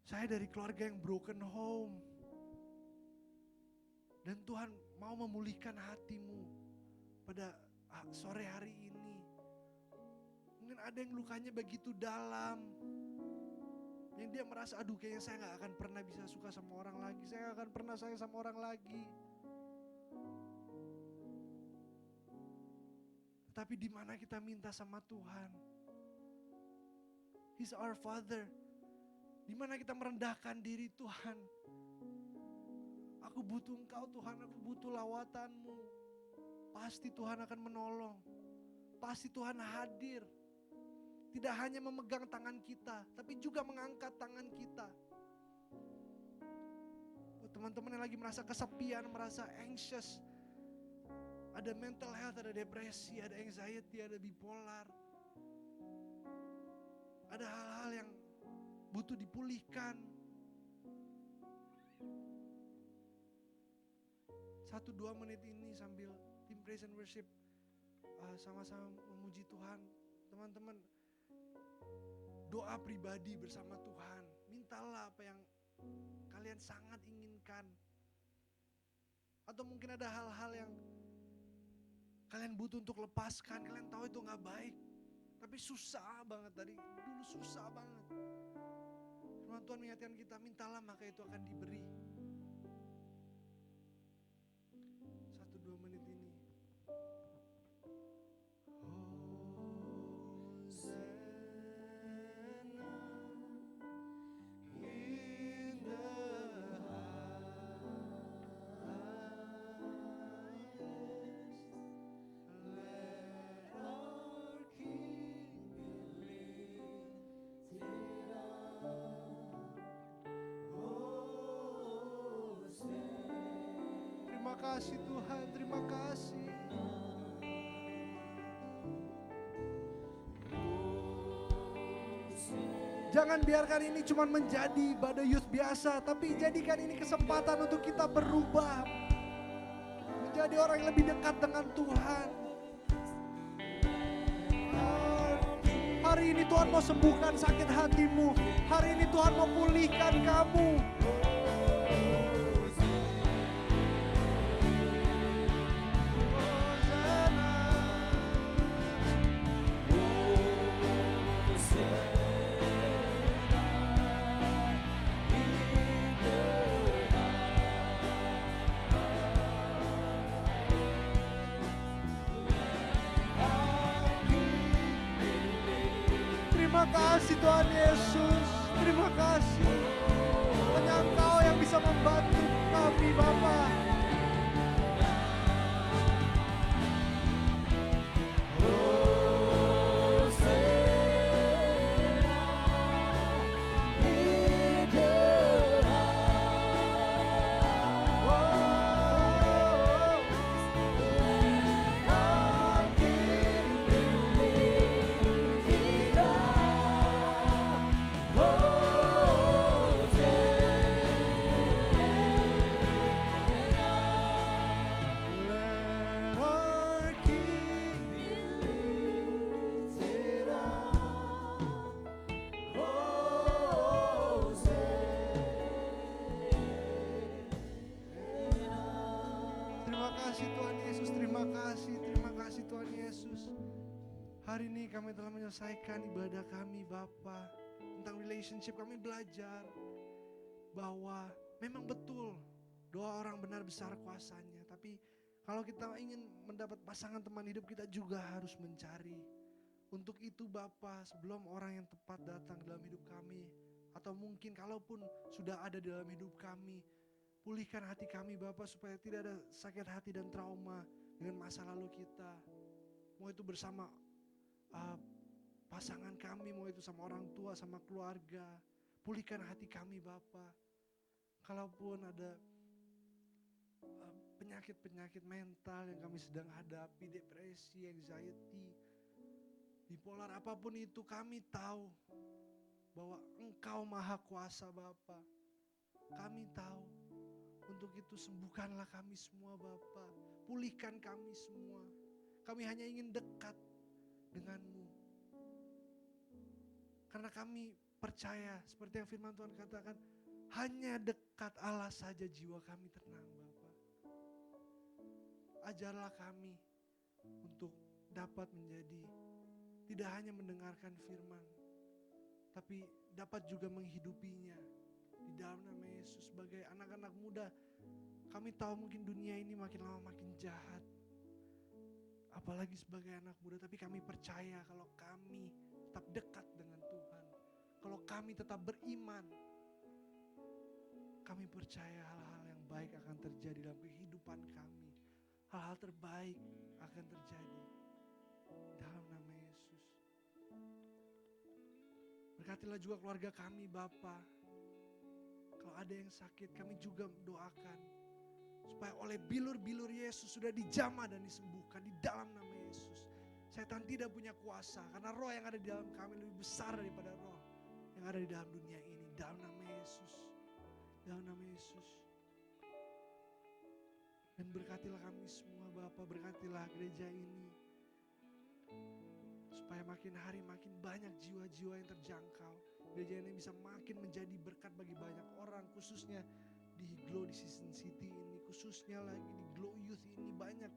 saya dari keluarga yang broken home. Dan Tuhan mau memulihkan hatimu pada sore hari ini. Mungkin ada yang lukanya begitu dalam, yang dia merasa aduh kayaknya saya gak akan pernah bisa suka sama orang lagi, saya gak akan pernah sayang sama orang lagi. Tapi di mana kita minta sama Tuhan? He's our Father. Di mana kita merendahkan diri, Tuhan, aku butuh Engkau Tuhan, aku butuh lawatanmu. Pasti Tuhan akan menolong. Pasti Tuhan hadir. Tidak hanya memegang tangan kita, tapi juga mengangkat tangan kita. Buat teman-teman yang lagi merasa kesepian, merasa anxious, ada mental health, ada depresi, ada anxiety, ada bipolar. Ada hal-hal yang butuh dipulihkan. 1-2 menit ini sambil tim praise and worship sama-sama memuji Tuhan. Teman-teman, doa pribadi bersama Tuhan. Mintalah apa yang kalian sangat inginkan. Atau mungkin ada hal-hal yang kalian butuh untuk lepaskan. Kalian tahu itu gak baik, tapi susah banget, dari dulu susah banget. Firman Tuhan mengingatkan kita, mintalah maka itu akan diberi. 1-2 menit ini. Terima kasih Tuhan, terima kasih. Jangan biarkan ini cuma menjadi ibadah youth biasa, tapi jadikan ini kesempatan untuk kita berubah. Menjadi orang yang lebih dekat dengan Tuhan. Hari ini Tuhan mau sembuhkan sakit hatimu. Hari ini Tuhan mau pulihkan kamu. Terima kasih Tuhan Yesus, terima kasih. Hanya Engkau yang bisa membantu kami Bapa. Hari ini kami telah menyelesaikan ibadah kami Bapa. Tentang relationship kami belajar bahwa memang betul doa orang benar besar kuasanya. Tapi Kalau kita ingin mendapat pasangan teman hidup, kita juga harus mencari. Untuk itu Bapa, sebelum orang yang tepat datang dalam hidup kami, atau mungkin kalaupun sudah ada dalam hidup kami, pulihkan hati kami Bapa, supaya tidak ada sakit hati dan trauma dengan masa lalu kita. Mau itu bersama pasangan kami, mau itu sama orang tua, sama keluarga. Pulihkan hati kami Bapa. Kalaupun ada penyakit-penyakit mental yang kami sedang hadapi, depresi, anxiety, bipolar, apapun itu, kami tahu bahwa Engkau Maha Kuasa Bapa. Kami tahu. Untuk itu sembuhkanlah kami semua Bapa. Pulihkan kami semua. Kami hanya ingin dekat dengan-Mu. Karena kami percaya seperti yang firman Tuhan katakan, hanya dekat Allah saja jiwa kami tenang Bapa. Ajarlah kami untuk dapat menjadi tidak hanya mendengarkan firman, tapi dapat juga menghidupinya. Di dalam nama Yesus, sebagai anak-anak muda, kami tahu mungkin dunia ini makin lama makin jahat. Apalagi sebagai anak muda, tapi kami percaya kalau kami tetap dekat dengan Tuhan, kalau kami tetap beriman, kami percaya hal-hal yang baik akan terjadi dalam kehidupan kami. Hal-hal terbaik akan terjadi dalam nama Yesus. Berkatilah juga keluarga kami Bapa. Kalau ada yang sakit, kami juga doakan supaya oleh bilur-bilur Yesus sudah dijamah dan disembuhkan di dalam nama Yesus. Setan tidak punya kuasa, karena roh yang ada di dalam kami lebih besar daripada roh yang ada di dalam dunia ini. Dalam nama Yesus, dalam nama Yesus. Dan berkatilah kami semua Bapa, berkatilah gereja ini, supaya makin hari makin banyak jiwa-jiwa yang terjangkau. Gereja ini bisa makin menjadi berkat bagi banyak orang, khususnya di Glow di Season City ini, khususnya lagi di Glow Youth ini, banyak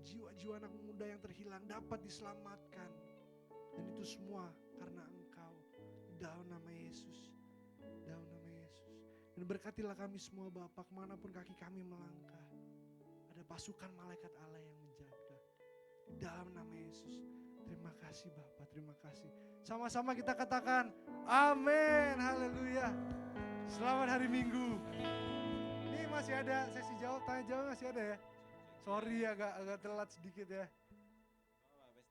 jiwa-jiwa anak muda yang terhilang dapat diselamatkan. Dan itu semua karena Engkau, dalam nama Yesus, dalam nama Yesus. Dan berkatilah kami semua Bapa, kemanapun kaki kami melangkah, ada pasukan malaikat Allah yang menjaga. Dalam nama Yesus. Terima kasih Bapa, terima kasih. Sama-sama kita katakan amin, haleluya. Selamat hari Minggu. Ini masih ada sesi jawab, tanya jawab masih ada ya. Sorry agak telat sedikit ya. Oh, Pastor.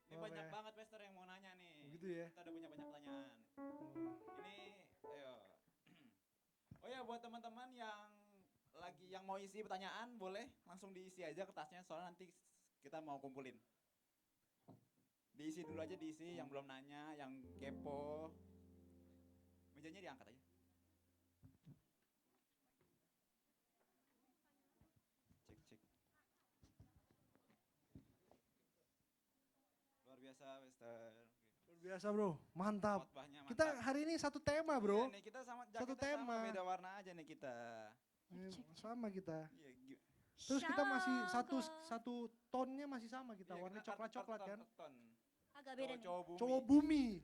Ini banyak banget Pastor yang mau nanya nih. Begitu ya. Kita udah punya banyak pertanyaan. Ini ayo. Oh ya, buat teman-teman yang mau isi pertanyaan, boleh langsung diisi aja kertasnya, soalnya nanti kita mau kumpulin. Diisi dulu aja, diisi yang belum nanya, yang kepo. Mejanya diangkat aja. Cek. Luar biasa, Pastor. Luar biasa bro, mantap. Khotbahnya mantap. Kita hari ini satu tema bro. Iya nih, kita sama Satu jaketnya tema. sama, beda warna aja nih kita. Sama kita. Iya, Terus kita masih satu tonnya masih sama kita, warna coklat-coklat kan. Agak beda nih. Cowok bumi.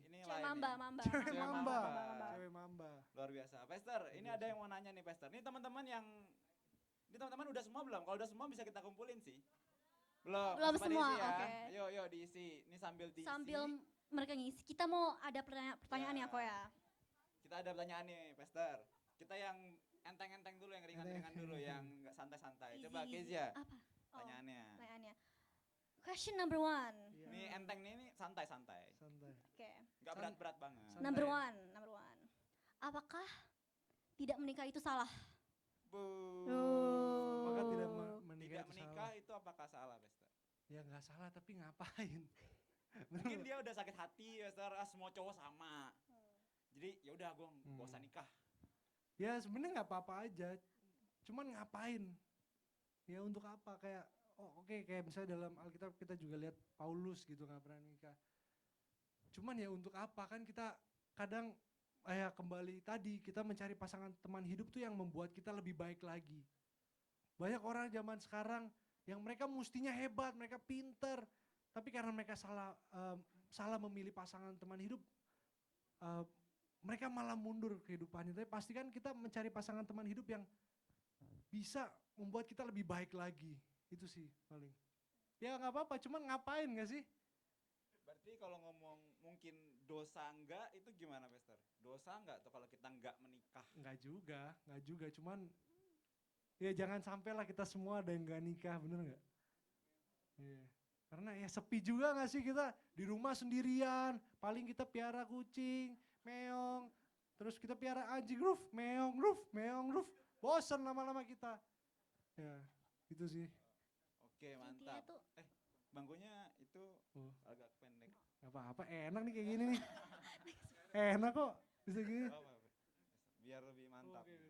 Ini Cewek lain mamba. nih. Cewek mamba. Mamba. Cewek mamba. Luar biasa. Pastor, ini ada yang mau nanya nih Pastor. Ini teman-teman udah semua belum? Kalau udah semua bisa kita kumpulin sih. Belum Belum semua, diisi ya. oke. Yuk diisi. Ini sambil diisi. Sambil mereka ngisi, kita mau ada pertanyaan ya kok ya. Kita ada pertanyaan nih Pastor. Kita yang enteng-enteng dulu, yang ringan-ringan dulu, yang nggak santai-santai. Coba Kezia. Apa? Pertanyaannya. Pertanyaannya. Question number 1. Iya. Ini enteng nih santai-santai. Santai. Oke. Nggak berat-berat banget. Santai. Number one. Apakah tidak menikah itu salah? Maka tidak Tidak itu menikah salah. itu apakah salah, Pastor? Ya nggak salah, tapi ngapain? Mungkin dia udah sakit hati, Pastor. Semua cowok sama. Jadi ya udah gue gak usah nikah. Ya sebenarnya nggak apa-apa aja. Cuman ngapain? Ya untuk apa? Kayak oke, kayak misalnya dalam Alkitab kita juga lihat Paulus gitu nggak pernah nikah. Cuman ya untuk apa? Kan kita kadang kembali tadi kita mencari pasangan teman hidup tuh yang membuat kita lebih baik lagi. Banyak orang zaman sekarang yang mereka mestinya hebat, mereka pinter, tapi karena mereka salah memilih pasangan teman hidup, mereka malah mundur kehidupannya. Tapi pastikan kita mencari pasangan teman hidup yang bisa membuat kita lebih baik lagi. Itu sih paling. Ya nggak apa-apa, cuman ngapain nggak sih? Berarti kalau ngomong mungkin dosa enggak itu gimana, Pastor? Dosa enggak tuh kalau kita enggak menikah? Nggak juga, cuman ya jangan sampai lah kita semua ada yang nggak nikah, bener nggak? Iya. Karena ya sepi juga nggak sih kita di rumah sendirian, paling kita piara kucing, meong, terus kita piara anjing, meong, ruf, bosen lama-lama kita. Ya, itu sih. Oke, Intinya mantap. tuh Bangkunya itu Oh, agak pendek. nggak apa-apa, enak nih kayak gini nih. Enak kok, bisa gini. Apa? Biar lebih mantap. Oke.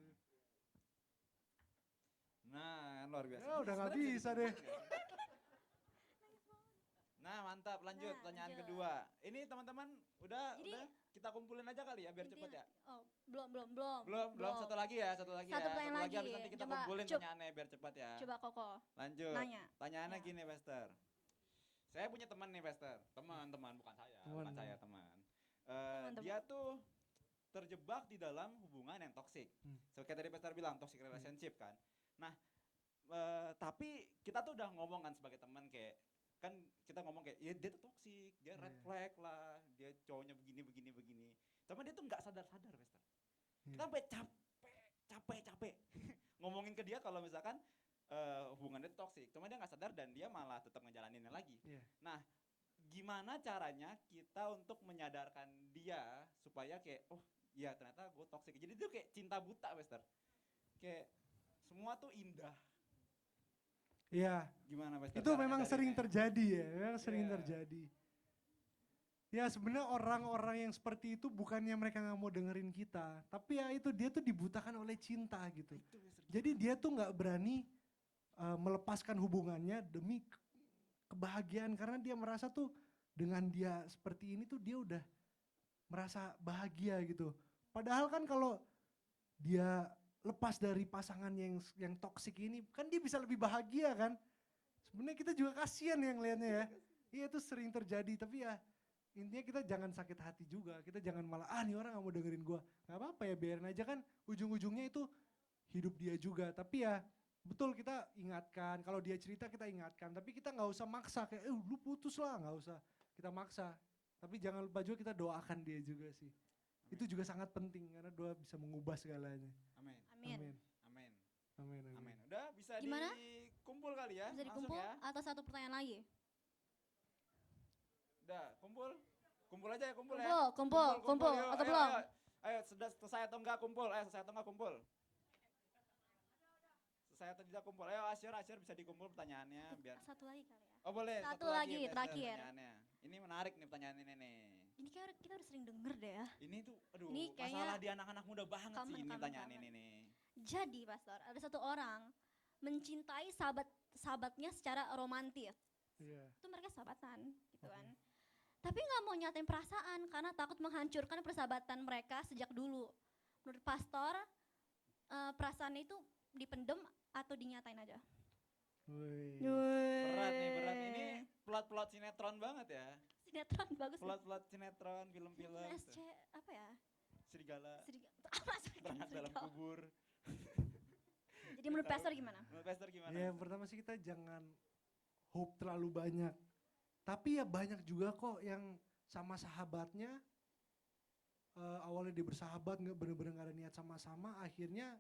Nah, luar biasa. Ya, udah nggak Sebenarnya bisa jadi deh. gimana ya? Nah, mantap. Lanjut Nah, pertanyaan lanjut. kedua. Ini teman-teman Jadi, udah kita kumpulin aja kali ya biar cepet ya. Oh, belum. Belum, satu lagi ya, satu lagi Satu ya. pertanyaan Satu lagi habis lagi. nanti kita Coba, kumpulin Cup. pertanyaannya biar cepat ya. Coba Koko Lanjut. nanya. Pertanyaannya Ya. gini, Pastor. Saya punya teman nih, Pastor. Teman, bukan saya, bukan Teman. saya, teman. Teman-teman. Dia tuh terjebak di dalam hubungan yang toksik. So, kayak tadi Pastor bilang, toxic relationship kan. Nah, tapi kita tuh udah ngomong kan sebagai teman kayak, kan kita ngomong kayak, ya dia tuh toksik, dia red Iya. flag lah, dia cowoknya begini. Tapi dia tuh nggak sadar-sadar, Pastor. Iya. Kita sampai capek ngomongin ke dia kalau misalkan hubungannya itu toksik. Cuma dia nggak sadar dan dia malah tetap ngejalaninnya lagi. Iya. Nah, gimana caranya kita untuk menyadarkan dia supaya kayak, oh iya ternyata gue toksik. Jadi dia kayak cinta buta, Pastor. Kayak semua tuh indah. Iya. Gimana, Pastor? Itu cara memang sering nyadarinnya? terjadi ya, memang sering Iya. terjadi. Ya sebenarnya orang-orang yang seperti itu bukannya mereka nggak mau dengerin kita, tapi ya itu dia tuh dibutakan oleh cinta gitu. Itu, Pastor. Jadi dia tuh nggak berani melepaskan hubungannya demi kebahagiaan karena dia merasa tuh dengan dia seperti ini tuh dia udah merasa bahagia gitu. Padahal kan kalau dia lepas dari pasangan yang toksik ini kan dia bisa lebih bahagia kan. Sebenarnya kita juga kasihan yang lihatnya ya. Iya itu sering terjadi tapi ya intinya kita jangan sakit hati juga. Kita jangan malah nih orang gak mau dengerin gua. Gak apa-apa ya biarin aja kan ujung-ujungnya itu hidup dia juga. Tapi ya betul kita ingatkan. Kalau dia cerita kita ingatkan. Tapi kita gak usah maksa kayak lu putus lah. Gak usah kita maksa. Tapi jangan lupa juga kita doakan dia juga sih. Itu juga sangat penting karena doa bisa mengubah segalanya. Amin. Amin. Amin. Amin. Amin. Amin. Udah bisa Gimana? dikumpul kali ya? Bisa Langsung dikumpul ya. atau satu pertanyaan lagi? Udah, kumpul. Kumpul aja ya, kumpul ya. Kumpul yuk, atau ayo, belum? Ayo, ayo, sudah selesai atau enggak kumpul? Ayo, selesai atau enggak kumpul? Selesai atau tidak kumpul? Ayo, Asyir bisa dikumpul pertanyaannya biar. Satu lagi kali ya. Oh boleh, Satu lagi, Pastor, terakhir. pertanyaannya. Ini menarik nih pertanyaan ini nih. Ini kayak kita udah sering denger deh ya. Ini tuh, aduh, Ini kayaknya masalah di anak-anak muda banget sih ini common pertanyaan banget. ini nih. Jadi Pastor, ada satu orang mencintai sahabatnya secara romantis. Iya. Itu mereka sahabatan gitu kan. Tapi nggak mau nyatain perasaan karena takut menghancurkan persahabatan mereka sejak dulu. Menurut Pastor, perasaan itu dipendem atau dinyatain aja? Wih. Berat nih, berat. Ini plot-plot sinetron banget ya. Sinetron bagus. nih. Plot-plot sinetron, film-film. SC apa ya? Serigala, Apa beranak dalam serigala? kubur. Jadi menurut Pastor gimana? Menurut Pastor gimana? Ya yang pertama sih kita jangan hope terlalu banyak. Tapi ya banyak juga kok yang sama sahabatnya awalnya dia bersahabat nggak bener-bener nggak ada niat sama-sama akhirnya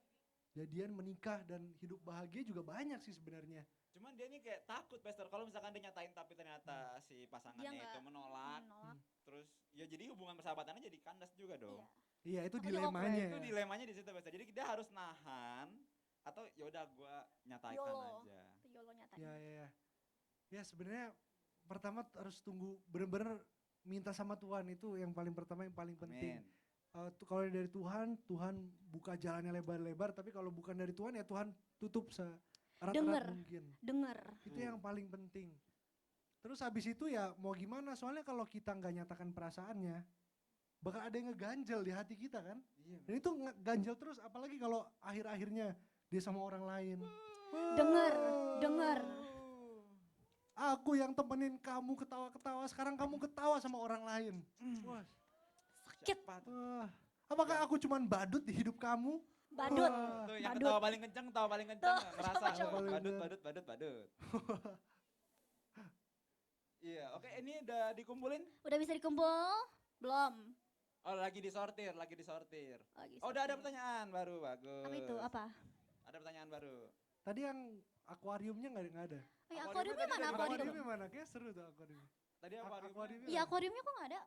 jadian menikah dan hidup bahagia juga banyak sih sebenarnya. Cuman dia ini kayak takut, Pastor. Kalau misalkan dia nyatain tapi ternyata si pasangannya Dia nggak itu menolak. Menolak. Terus ya jadi hubungan persahabatannya jadi kandas juga dong. Iya. Iya itu Makanya dilemanya. Itu Ya. dilemanya di situ, Pastor. Jadi dia harus nahan atau ya udah gua nyatakan YOLO. aja. YOLO nyatain. Ya. Ya sebenarnya pertama harus tunggu bener-bener minta sama Tuhan itu yang paling pertama yang paling penting. Amin. Kalau dari Tuhan buka jalannya lebar-lebar. Tapi kalau bukan dari Tuhan ya Tuhan tutup Denger. erat-erat mungkin. Denger. Itu yang paling penting. Terus habis itu ya mau gimana? Soalnya kalau kita nggak nyatakan perasaannya, bakal ada yang ngeganjel di hati kita kan. Iya. Dan itu ganjel terus, apalagi kalau akhir-akhirnya dia sama orang lain. Denger. Aku yang temenin kamu ketawa-ketawa, sekarang kamu ketawa sama orang lain. Wah, Sakit. Siapa tuh? wah. Apakah aku cuman badut di hidup kamu? Badut. Wah. Tuh yang Badut. ketawa paling kenceng, Tuh, ngerasa coba, coba. badut. Iya, oke ini udah dikumpulin? Udah bisa dikumpul? Belum. Oh lagi disortir. Lagi Oh udah ada sortir. pertanyaan baru, bagus. Apa itu? Apa? Ada pertanyaan baru. Tadi yang akuariumnya nggak ada. Oh, ya, Akuariumnya akuariumnya tadi mana udah akuarium? Akuariumnya mana? Kayak seru tuh akuariumnya. Tadi akuariumnya Iya, akuariumnya kok nggak ada?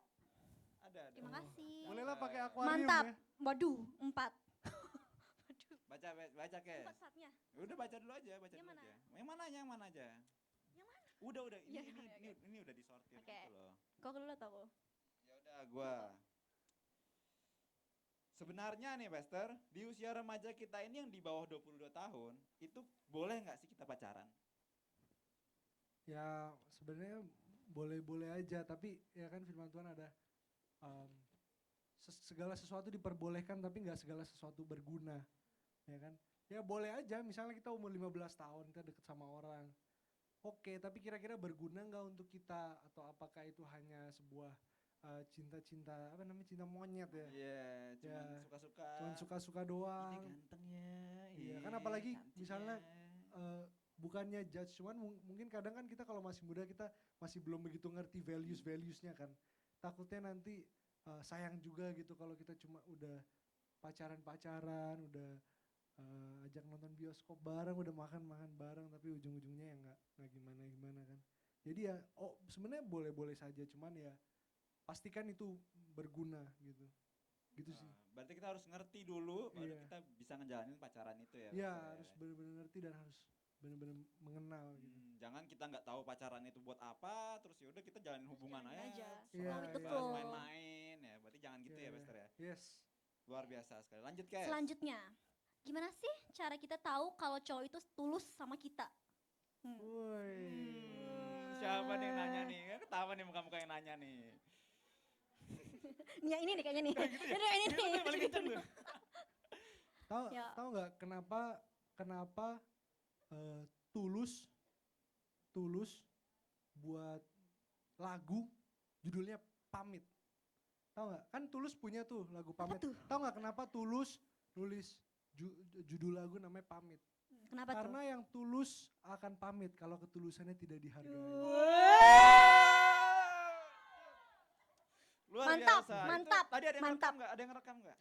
ada. Terima kasih. Bolehlah pakai akuarium Mantap. ya. Waduh, 4. Waduh. Baca Kes. 4 saatnya. Udah baca dulu aja, baca Yang dulu mana? aja. Yang mana aja? Yang mana? Udah. Iya, Ini udah disortir Oke. gitu loh. Kok dulu atau aku? Ya udah gua. Sebenarnya nih Pester, di usia remaja kita ini yang di bawah 22 tahun, itu boleh nggak sih kita pacaran? Ya sebenarnya boleh-boleh aja, tapi ya kan firman Tuhan ada em, segala sesuatu diperbolehkan tapi nggak segala sesuatu berguna, ya kan? Ya boleh aja, misalnya kita umur 15 tahun kita deket sama orang, oke, tapi kira-kira berguna nggak untuk kita, atau apakah itu hanya sebuah cinta-cinta apa namanya, cinta monyet ya? Iya, cuman Ya, suka-suka. Cuman suka-suka Ini doang. ganteng ya. Iya, kan apalagi cantik misalnya, ya. bukannya judge, cuman mungkin kadang kan kita kalau masih muda kita masih belum begitu ngerti values-valuesnya kan. Takutnya nanti sayang juga gitu kalau kita cuma udah pacaran-pacaran, udah ajak nonton bioskop bareng, udah makan-makan bareng, tapi ujung-ujungnya ya nggak gimana-gimana kan. Jadi ya, sebenarnya boleh-boleh saja, cuman ya pastikan itu berguna gitu. Gitu sih. Berarti kita harus ngerti dulu, baru Iya. kita bisa ngejalanin pacaran itu ya. Iya, Pester ya. harus benar-benar ngerti dan harus benar-benar mengenal gitu. Jangan kita nggak tahu pacaran itu buat apa, terus yaudah kita jalanin hubungan jalanin aja. aja. Iya, Flow itu iya. flow. Main-main ya, berarti jangan gitu ya Pester ya. Yes. Luar biasa sekali. Lanjut Kes. Selanjutnya, gimana sih cara kita tahu kalau cowok itu tulus sama kita? Woi. Siapa nih yang nanya nih? Ketawa nih muka-muka yang nanya nih. Ya ini nih kayaknya nih. Gitu ya? Ini Dia tuh yang paling kenceng tuh. Tahu Ya. tahu nggak kenapa tulus buat lagu judulnya Pamit. Tahu nggak? Kan Tulus punya tuh lagu Pamit. tuh? Tahu nggak kenapa Tulus nulis judul lagu namanya Pamit? Kenapa Karena tuh? yang tulus akan pamit kalau ketulusannya tidak dihargai. Luar Mantap, biasa. Itu mantap, tadi ada yang mantap. rekam nggak? Ada yang rekam nggak?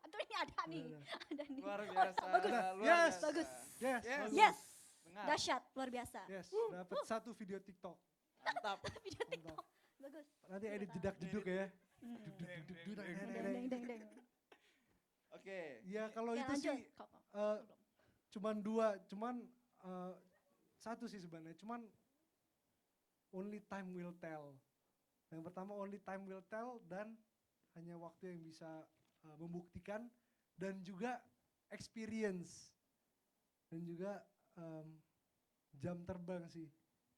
Aduh ini ada nih. Ada nih. Luar Oh, biasa. bagus. Luar Yes. biasa. Bagus. Yes, Yes. bagus. Yes. Dengar. Dahsyat, luar biasa. Yes, dapat satu video TikTok. Mantap. Video TikTok. Bagus. Nanti edit jedak-jeduk ya. Hmm. Deng. Deng, deng. Oke. Ya kalau Ya, itu lanjut. sih Kok- cuman dua, satu sih sebenarnya, cuman only time will tell. Yang pertama only time will tell, dan hanya waktu yang bisa membuktikan, dan juga experience, dan juga jam terbang sih.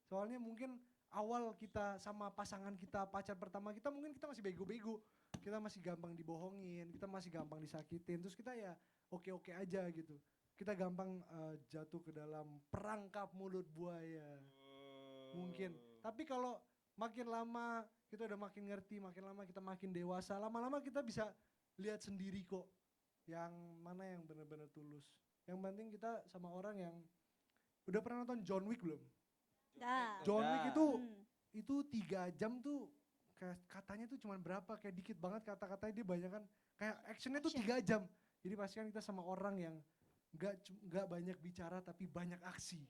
Soalnya mungkin awal kita sama pasangan kita, pacar pertama kita, mungkin kita masih bego-bego, kita masih gampang dibohongin, kita masih gampang disakitin, terus kita ya oke-oke aja gitu. Kita gampang jatuh ke dalam perangkap mulut buaya. Mungkin. Tapi kalau makin lama kita udah makin ngerti, makin lama kita makin dewasa, lama-lama kita bisa lihat sendiri kok yang mana yang benar-benar tulus. Yang penting kita sama orang yang udah pernah nonton John Wick belum? Dah. John Wick itu Hmm. 3 jam tuh katanya tuh cuman berapa, kayak dikit banget kata-katanya, dia banyak kan kayak actionnya tuh Action. 3 jam. Jadi pastikan kita sama orang yang nggak banyak bicara tapi banyak aksi.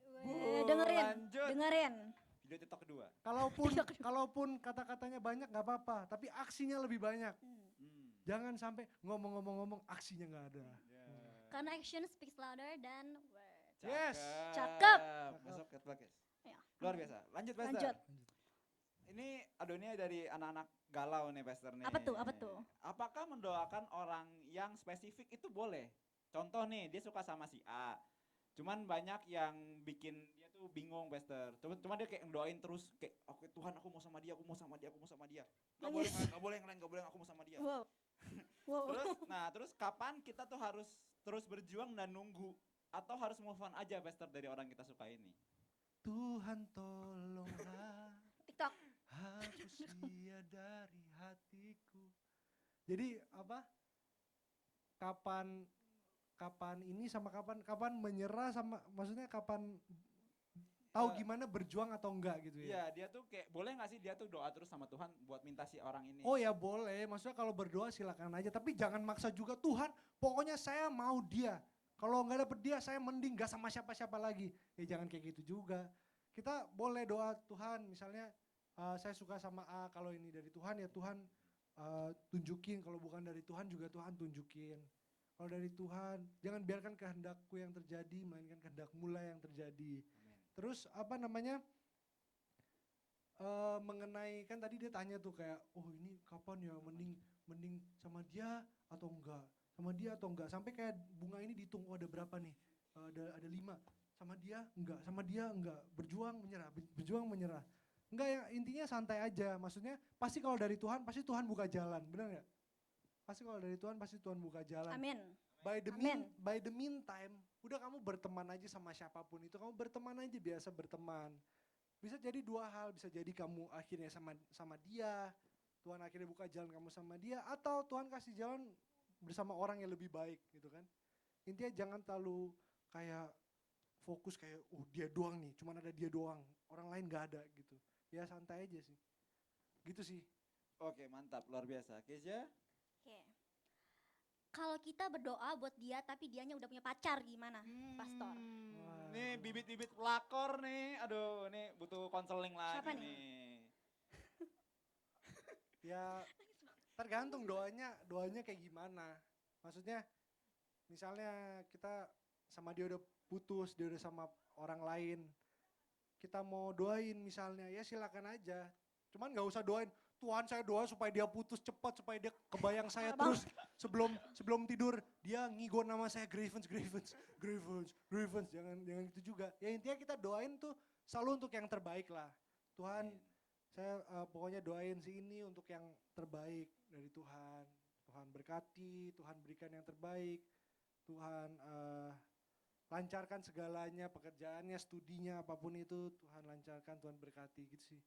Dengerin, Lanjut. dengerin. Video TikTok kedua. Kalaupun kata-katanya banyak nggak apa-apa, tapi aksinya lebih banyak. Jangan sampai ngomong-ngomong aksinya nggak ada. Karena action speaks louder than words. Yes. Cakep. Masuk ke Kes. Ya. Luar biasa. Lanjut Pester. Lanjut. Ini adonya dari anak-anak galau nih Pester nih. Apa tuh? Apa tuh? Apakah mendoakan orang yang spesifik itu boleh? Contoh nih, dia suka sama si A. Cuman banyak yang bikin dia tuh bingung Pester. Cuma dia kayak ngedoain terus kayak oke Tuhan aku mau sama dia, aku mau sama dia, aku mau sama dia. Gak boleh, Nangis. gak boleh yang lain, gak boleh aku mau sama dia. Wow. Wow. Terus kapan kita tuh harus terus berjuang dan nunggu atau harus move on aja Pester dari orang kita suka ini? Tuhan tolonglah TikTok. hapus dia dari hatiku. Jadi apa? Kapan kapan ini sama kapan menyerah, sama maksudnya kapan tahu Eh, gimana berjuang atau enggak gitu ya. Iya, dia tuh kayak boleh nggak sih dia tuh doa terus sama Tuhan buat minta si orang ini? Oh ya boleh, maksudnya kalau berdoa silakan aja, tapi jangan maksa juga, Tuhan pokoknya saya mau dia. Kalau nggak dapet dia saya mending gak sama siapa-siapa lagi. Ya jangan kayak gitu juga. Kita boleh doa Tuhan, misalnya saya suka sama A, kalau ini dari Tuhan ya Tuhan tunjukin, kalau bukan dari Tuhan juga Tuhan tunjukin. Kalau dari Tuhan, jangan biarkan kehendakku yang terjadi, melainkan kehendakmu lah yang terjadi. Amin. Terus apa namanya, mengenai kan tadi dia tanya tuh kayak, oh ini kapan ya, mending mending sama dia atau enggak, sama dia atau enggak, sampai kayak bunga ini dihitung, oh ada berapa nih. Ada 5, sama dia enggak, berjuang menyerah, berjuang menyerah. Enggak, ya intinya santai aja, maksudnya pasti kalau dari Tuhan pasti Tuhan buka jalan, benar nggak? Pasti kalau dari Tuhan pasti Tuhan buka jalan. Amin. By Amin. the meantime, udah kamu berteman aja sama siapapun itu, kamu berteman aja, biasa berteman. Bisa jadi dua hal, bisa jadi kamu akhirnya sama dia, Tuhan akhirnya buka jalan kamu sama dia, atau Tuhan kasih jalan bersama orang yang lebih baik gitu kan. Intinya jangan terlalu kayak fokus kayak, dia doang nih, cuman ada dia doang, orang lain gak ada gitu. Ya santai aja sih, gitu sih. Oke, mantap, luar biasa. Kezia? Oke. Kalau kita berdoa buat dia tapi dianya udah punya pacar gimana, Pastor? Wah. Nih bibit-bibit pelakor nih. Aduh, nih butuh konseling lagi Siapa nih? nih. Ya tergantung doanya kayak gimana. Maksudnya misalnya kita sama dia udah putus, dia udah sama orang lain, kita mau doain misalnya, ya silakan aja. Cuman nggak usah doain, Tuhan saya doa supaya dia putus cepat, supaya dia kebayang saya Abang. terus sebelum tidur dia ngigo nama saya Grievance. Jangan gitu juga. Ya intinya kita doain tuh selalu untuk yang terbaik lah. Tuhan, Amin. saya pokoknya doain si ini untuk yang terbaik dari Tuhan. Tuhan berkati, Tuhan berikan yang terbaik. Tuhan lancarkan segalanya, pekerjaannya, studinya, apapun itu Tuhan lancarkan, Tuhan berkati gitu sih.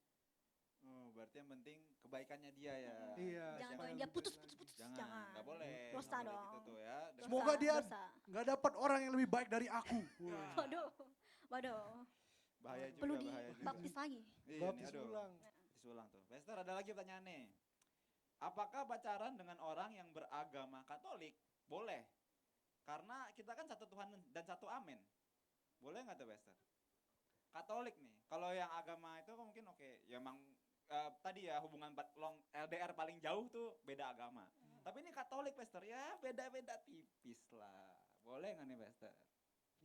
Oh, berarti yang penting kebaikannya dia ya. Iya, Jangan supaya doain dia lebih putus, baik putus, lagi. putus. Jangan, Jangan. nggak boleh. Dosa nggak boleh dong. gitu tuh ya. Dosa, Semoga dia dosa. nggak dapat orang yang lebih baik dari aku. Wah. Waduh, waduh. Bahaya juga, Perlu bahaya juga. dibaptis lagi. Iya nih, Baptis aduh. ulang. Baptis ulang tuh. Pastor, ada lagi pertanyaan nih. Apakah pacaran dengan orang yang beragama Katolik boleh? Karena kita kan satu Tuhan dan satu amin. Boleh nggak tuh, Pastor? Katolik nih. Kalau yang agama itu kan mungkin oke. Ya emang tadi ya hubungan LDR paling jauh tuh beda agama. Tapi ini Katolik, Pastor. Ya beda-beda tipis lah. Boleh nggak nih, Pastor?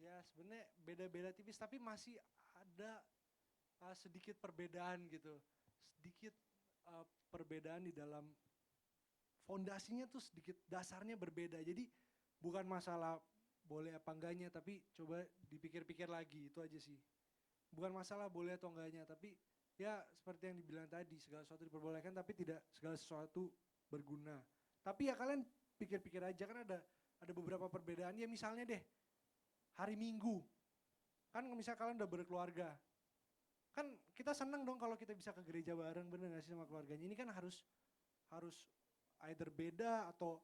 Ya sebenarnya beda-beda tipis, tapi masih ada sedikit perbedaan gitu. Sedikit perbedaan di dalam fondasinya tuh sedikit, dasarnya berbeda. Jadi bukan masalah boleh apa enggaknya, tapi coba dipikir-pikir lagi, itu aja sih. Bukan masalah boleh atau enggaknya, tapi ya seperti yang dibilang tadi, segala sesuatu diperbolehkan tapi tidak segala sesuatu berguna. Tapi ya kalian pikir-pikir aja, kan ada beberapa perbedaan. Ya misalnya deh, hari Minggu, kan misalnya kalian udah berkeluarga, kan kita seneng dong kalau kita bisa ke gereja bareng, bener gak sih, sama keluarganya. Ini kan harus either beda atau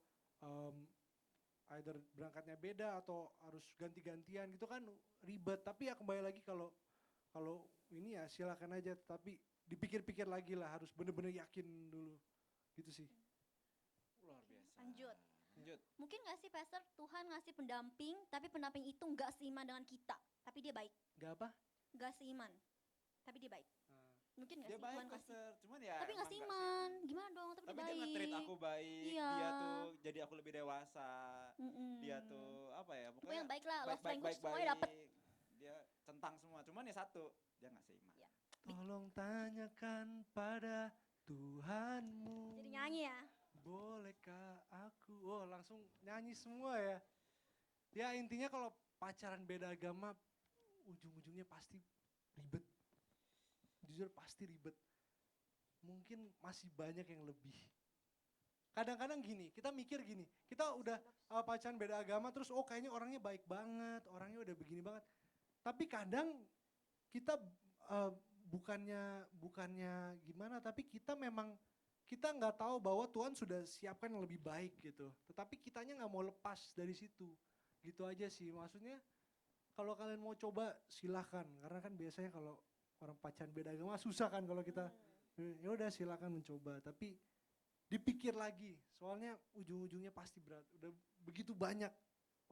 either berangkatnya beda atau harus ganti-gantian gitu kan, ribet. Tapi ya kembali lagi, kalau ini ya silakan aja, tapi dipikir-pikir lagi lah, harus bener-bener yakin dulu gitu sih. Luar biasa. Lanjut. Lanjut. Mungkin gak sih Pastor, Tuhan ngasih pendamping, tapi pendamping itu gak seiman dengan kita. Tapi dia baik. Gak apa? Gak seiman. Tapi dia baik. Mungkin gak Dia sih baik, Tuhan kasih. Pastor. Cuman ya Tapi gak emang seiman. Gimana dong, tapi, Tapi dia dia baik. nge-treat aku baik, Iya. dia tuh jadi aku lebih dewasa. Mm-mm. Dia tuh apa ya, Pokoknya yang baik lah, love baik, language baik, semuanya dapet. Dia centang semua, cuman ya satu, dia gak seiman. Iya. Tolong tanyakan pada Tuhanmu, Jadi nyanyi ya. bolehkah aku, langsung nyanyi semua ya. Ya intinya kalau pacaran beda agama, ujung-ujungnya pasti ribet. Jujur pasti ribet. Mungkin masih banyak yang lebih. Kadang-kadang gini, kita mikir gini, kita udah pacaran beda agama terus kayaknya orangnya baik banget, orangnya udah begini banget. Tapi kadang kita bukannya gimana, tapi kita memang kita nggak tahu bahwa Tuhan sudah siapkan yang lebih baik gitu. Tetapi kitanya nggak mau lepas dari situ. Gitu aja sih, maksudnya kalau kalian mau coba silahkan. Karena kan biasanya kalau orang pacaran beda agama susah kan kalau kita, ya udah silahkan mencoba. Tapi dipikir lagi, soalnya ujung-ujungnya pasti berat. Udah begitu banyak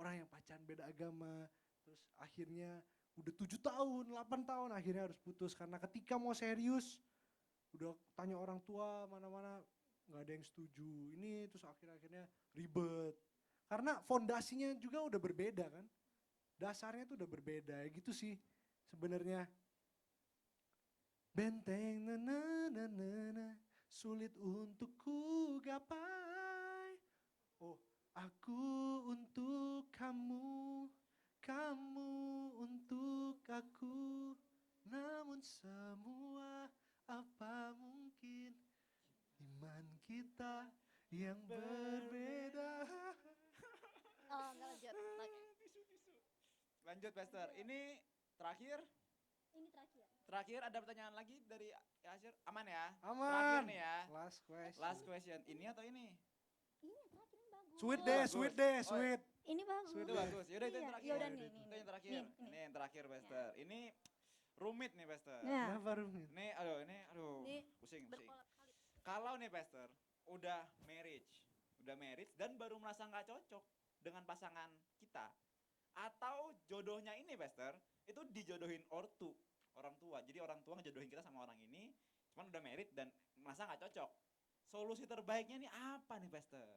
orang yang pacaran beda agama, terus akhirnya udah 7 tahun, 8 tahun akhirnya harus putus. Karena ketika mau serius, udah tanya orang tua mana-mana nggak ada yang setuju. Ini terus akhir-akhirnya ribet. Karena fondasinya juga udah berbeda kan. Dasarnya tuh udah berbeda gitu sih sebenarnya. Benteng na na na na na, sulit untuk ku gapai. Oh, aku untuk kamu, kamu untuk aku. Namun semua apa mungkin iman kita yang berbeda. Oh, enggak lanjut. Oke. Lanjut Pastor. Ini terakhir. Ini terakhir. Terakhir ada pertanyaan lagi dari Asyir. Aman ya? Aman. Terakhir nih ya. Last question. Last question. Ini atau ini? Ini yang terakhir ini bagus. Sweet Oh, deh, bagus. sweet deh, Oh, sweet. Ini bagus. Sweet Itu bagus. Yaudah itu yang Iya, terakhir. yaudah nih, Itu nih. yang terakhir. Nih, Ini nih. yang terakhir Pastor. Ini rumit nih Pastor. Ya. Kenapa Rumit? Ini aduh Ini pusing. berkolak-kali. Kalau nih Pastor udah marriage dan baru merasa nggak cocok dengan pasangan kita, atau jodohnya ini Pastor itu dijodohin orang tua. Jadi orang tua ngejodohin kita sama orang ini, cuman udah married dan merasa nggak cocok. Solusi terbaiknya nih apa nih Pastor?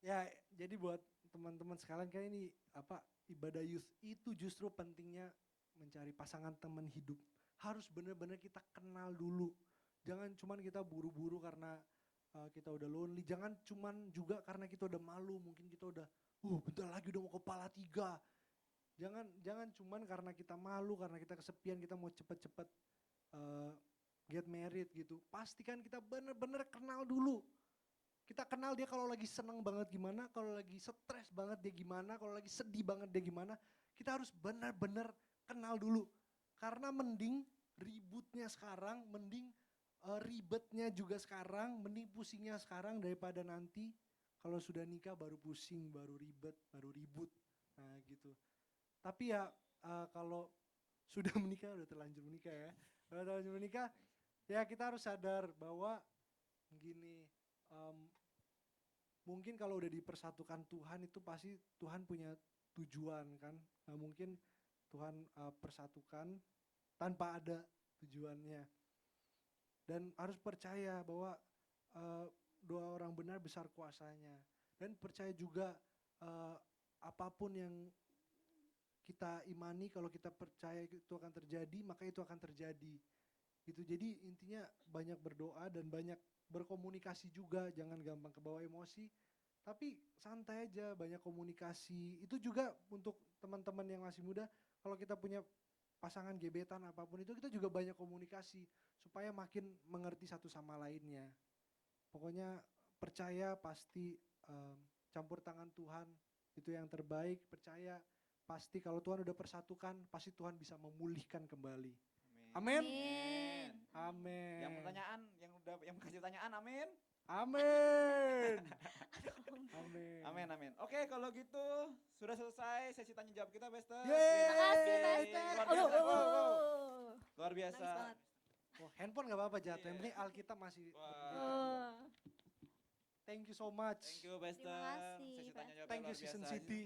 Ya, jadi buat teman-teman sekalian kayak ini apa ibadah youth itu justru pentingnya mencari pasangan teman hidup. Harus benar-benar kita kenal dulu. Jangan cuman kita buru-buru karena kita udah lonely. Jangan cuman juga karena kita udah malu. Mungkin kita udah, bentar lagi udah mau kepala 3. Jangan cuman karena kita malu, karena kita kesepian, kita mau cepet-cepet get married gitu. Pastikan kita bener-bener kenal dulu. Kita kenal dia kalau lagi seneng banget gimana, kalau lagi stres banget dia gimana, kalau lagi sedih banget dia gimana. Kita harus bener-bener kenal dulu. Karena mending ributnya sekarang, mending ribetnya juga sekarang, mending pusingnya sekarang daripada nanti kalau sudah nikah baru pusing, baru ribet, baru ribut. Nah gitu. Tapi ya kalau sudah menikah, udah terlanjur menikah ya. Udah terlanjur menikah, ya kita harus sadar bahwa gini, mungkin kalau udah dipersatukan Tuhan itu pasti Tuhan punya tujuan kan. Nah, mungkin Tuhan persatukan tanpa ada tujuannya. Dan harus percaya bahwa doa orang benar besar kuasanya. Dan percaya juga apapun yang kita imani, kalau kita percaya itu akan terjadi, maka itu akan terjadi. Gitu. Jadi intinya banyak berdoa dan banyak berkomunikasi juga, jangan gampang kebawa emosi. Tapi santai aja, banyak komunikasi. Itu juga untuk teman-teman yang masih muda, kalau kita punya pasangan gebetan apapun itu, kita juga banyak komunikasi supaya makin mengerti satu sama lainnya. Pokoknya percaya pasti campur tangan Tuhan itu yang terbaik. Percaya pasti kalau Tuhan udah persatukan, pasti Tuhan bisa memulihkan kembali. Amin. Amin. Amin. Yang pertanyaan, yang kasih pertanyaan, amin. Amin. Amin. Amin, amin. Oke, kalau gitu sudah selesai sesi tanya jawab kita, Pastor. Yeay. Makasih, Pastor. Luar Aduh, biasa. Luar nangis biasa. banget. Oh, handphone gak apa-apa jatuh, yang Iya. penting Alkitab masih. Oh. Thank you so much. Thank you, Pastor. Terima kasih, Sesi tanya jawab Pastor. Thank you luar Season biasa. City.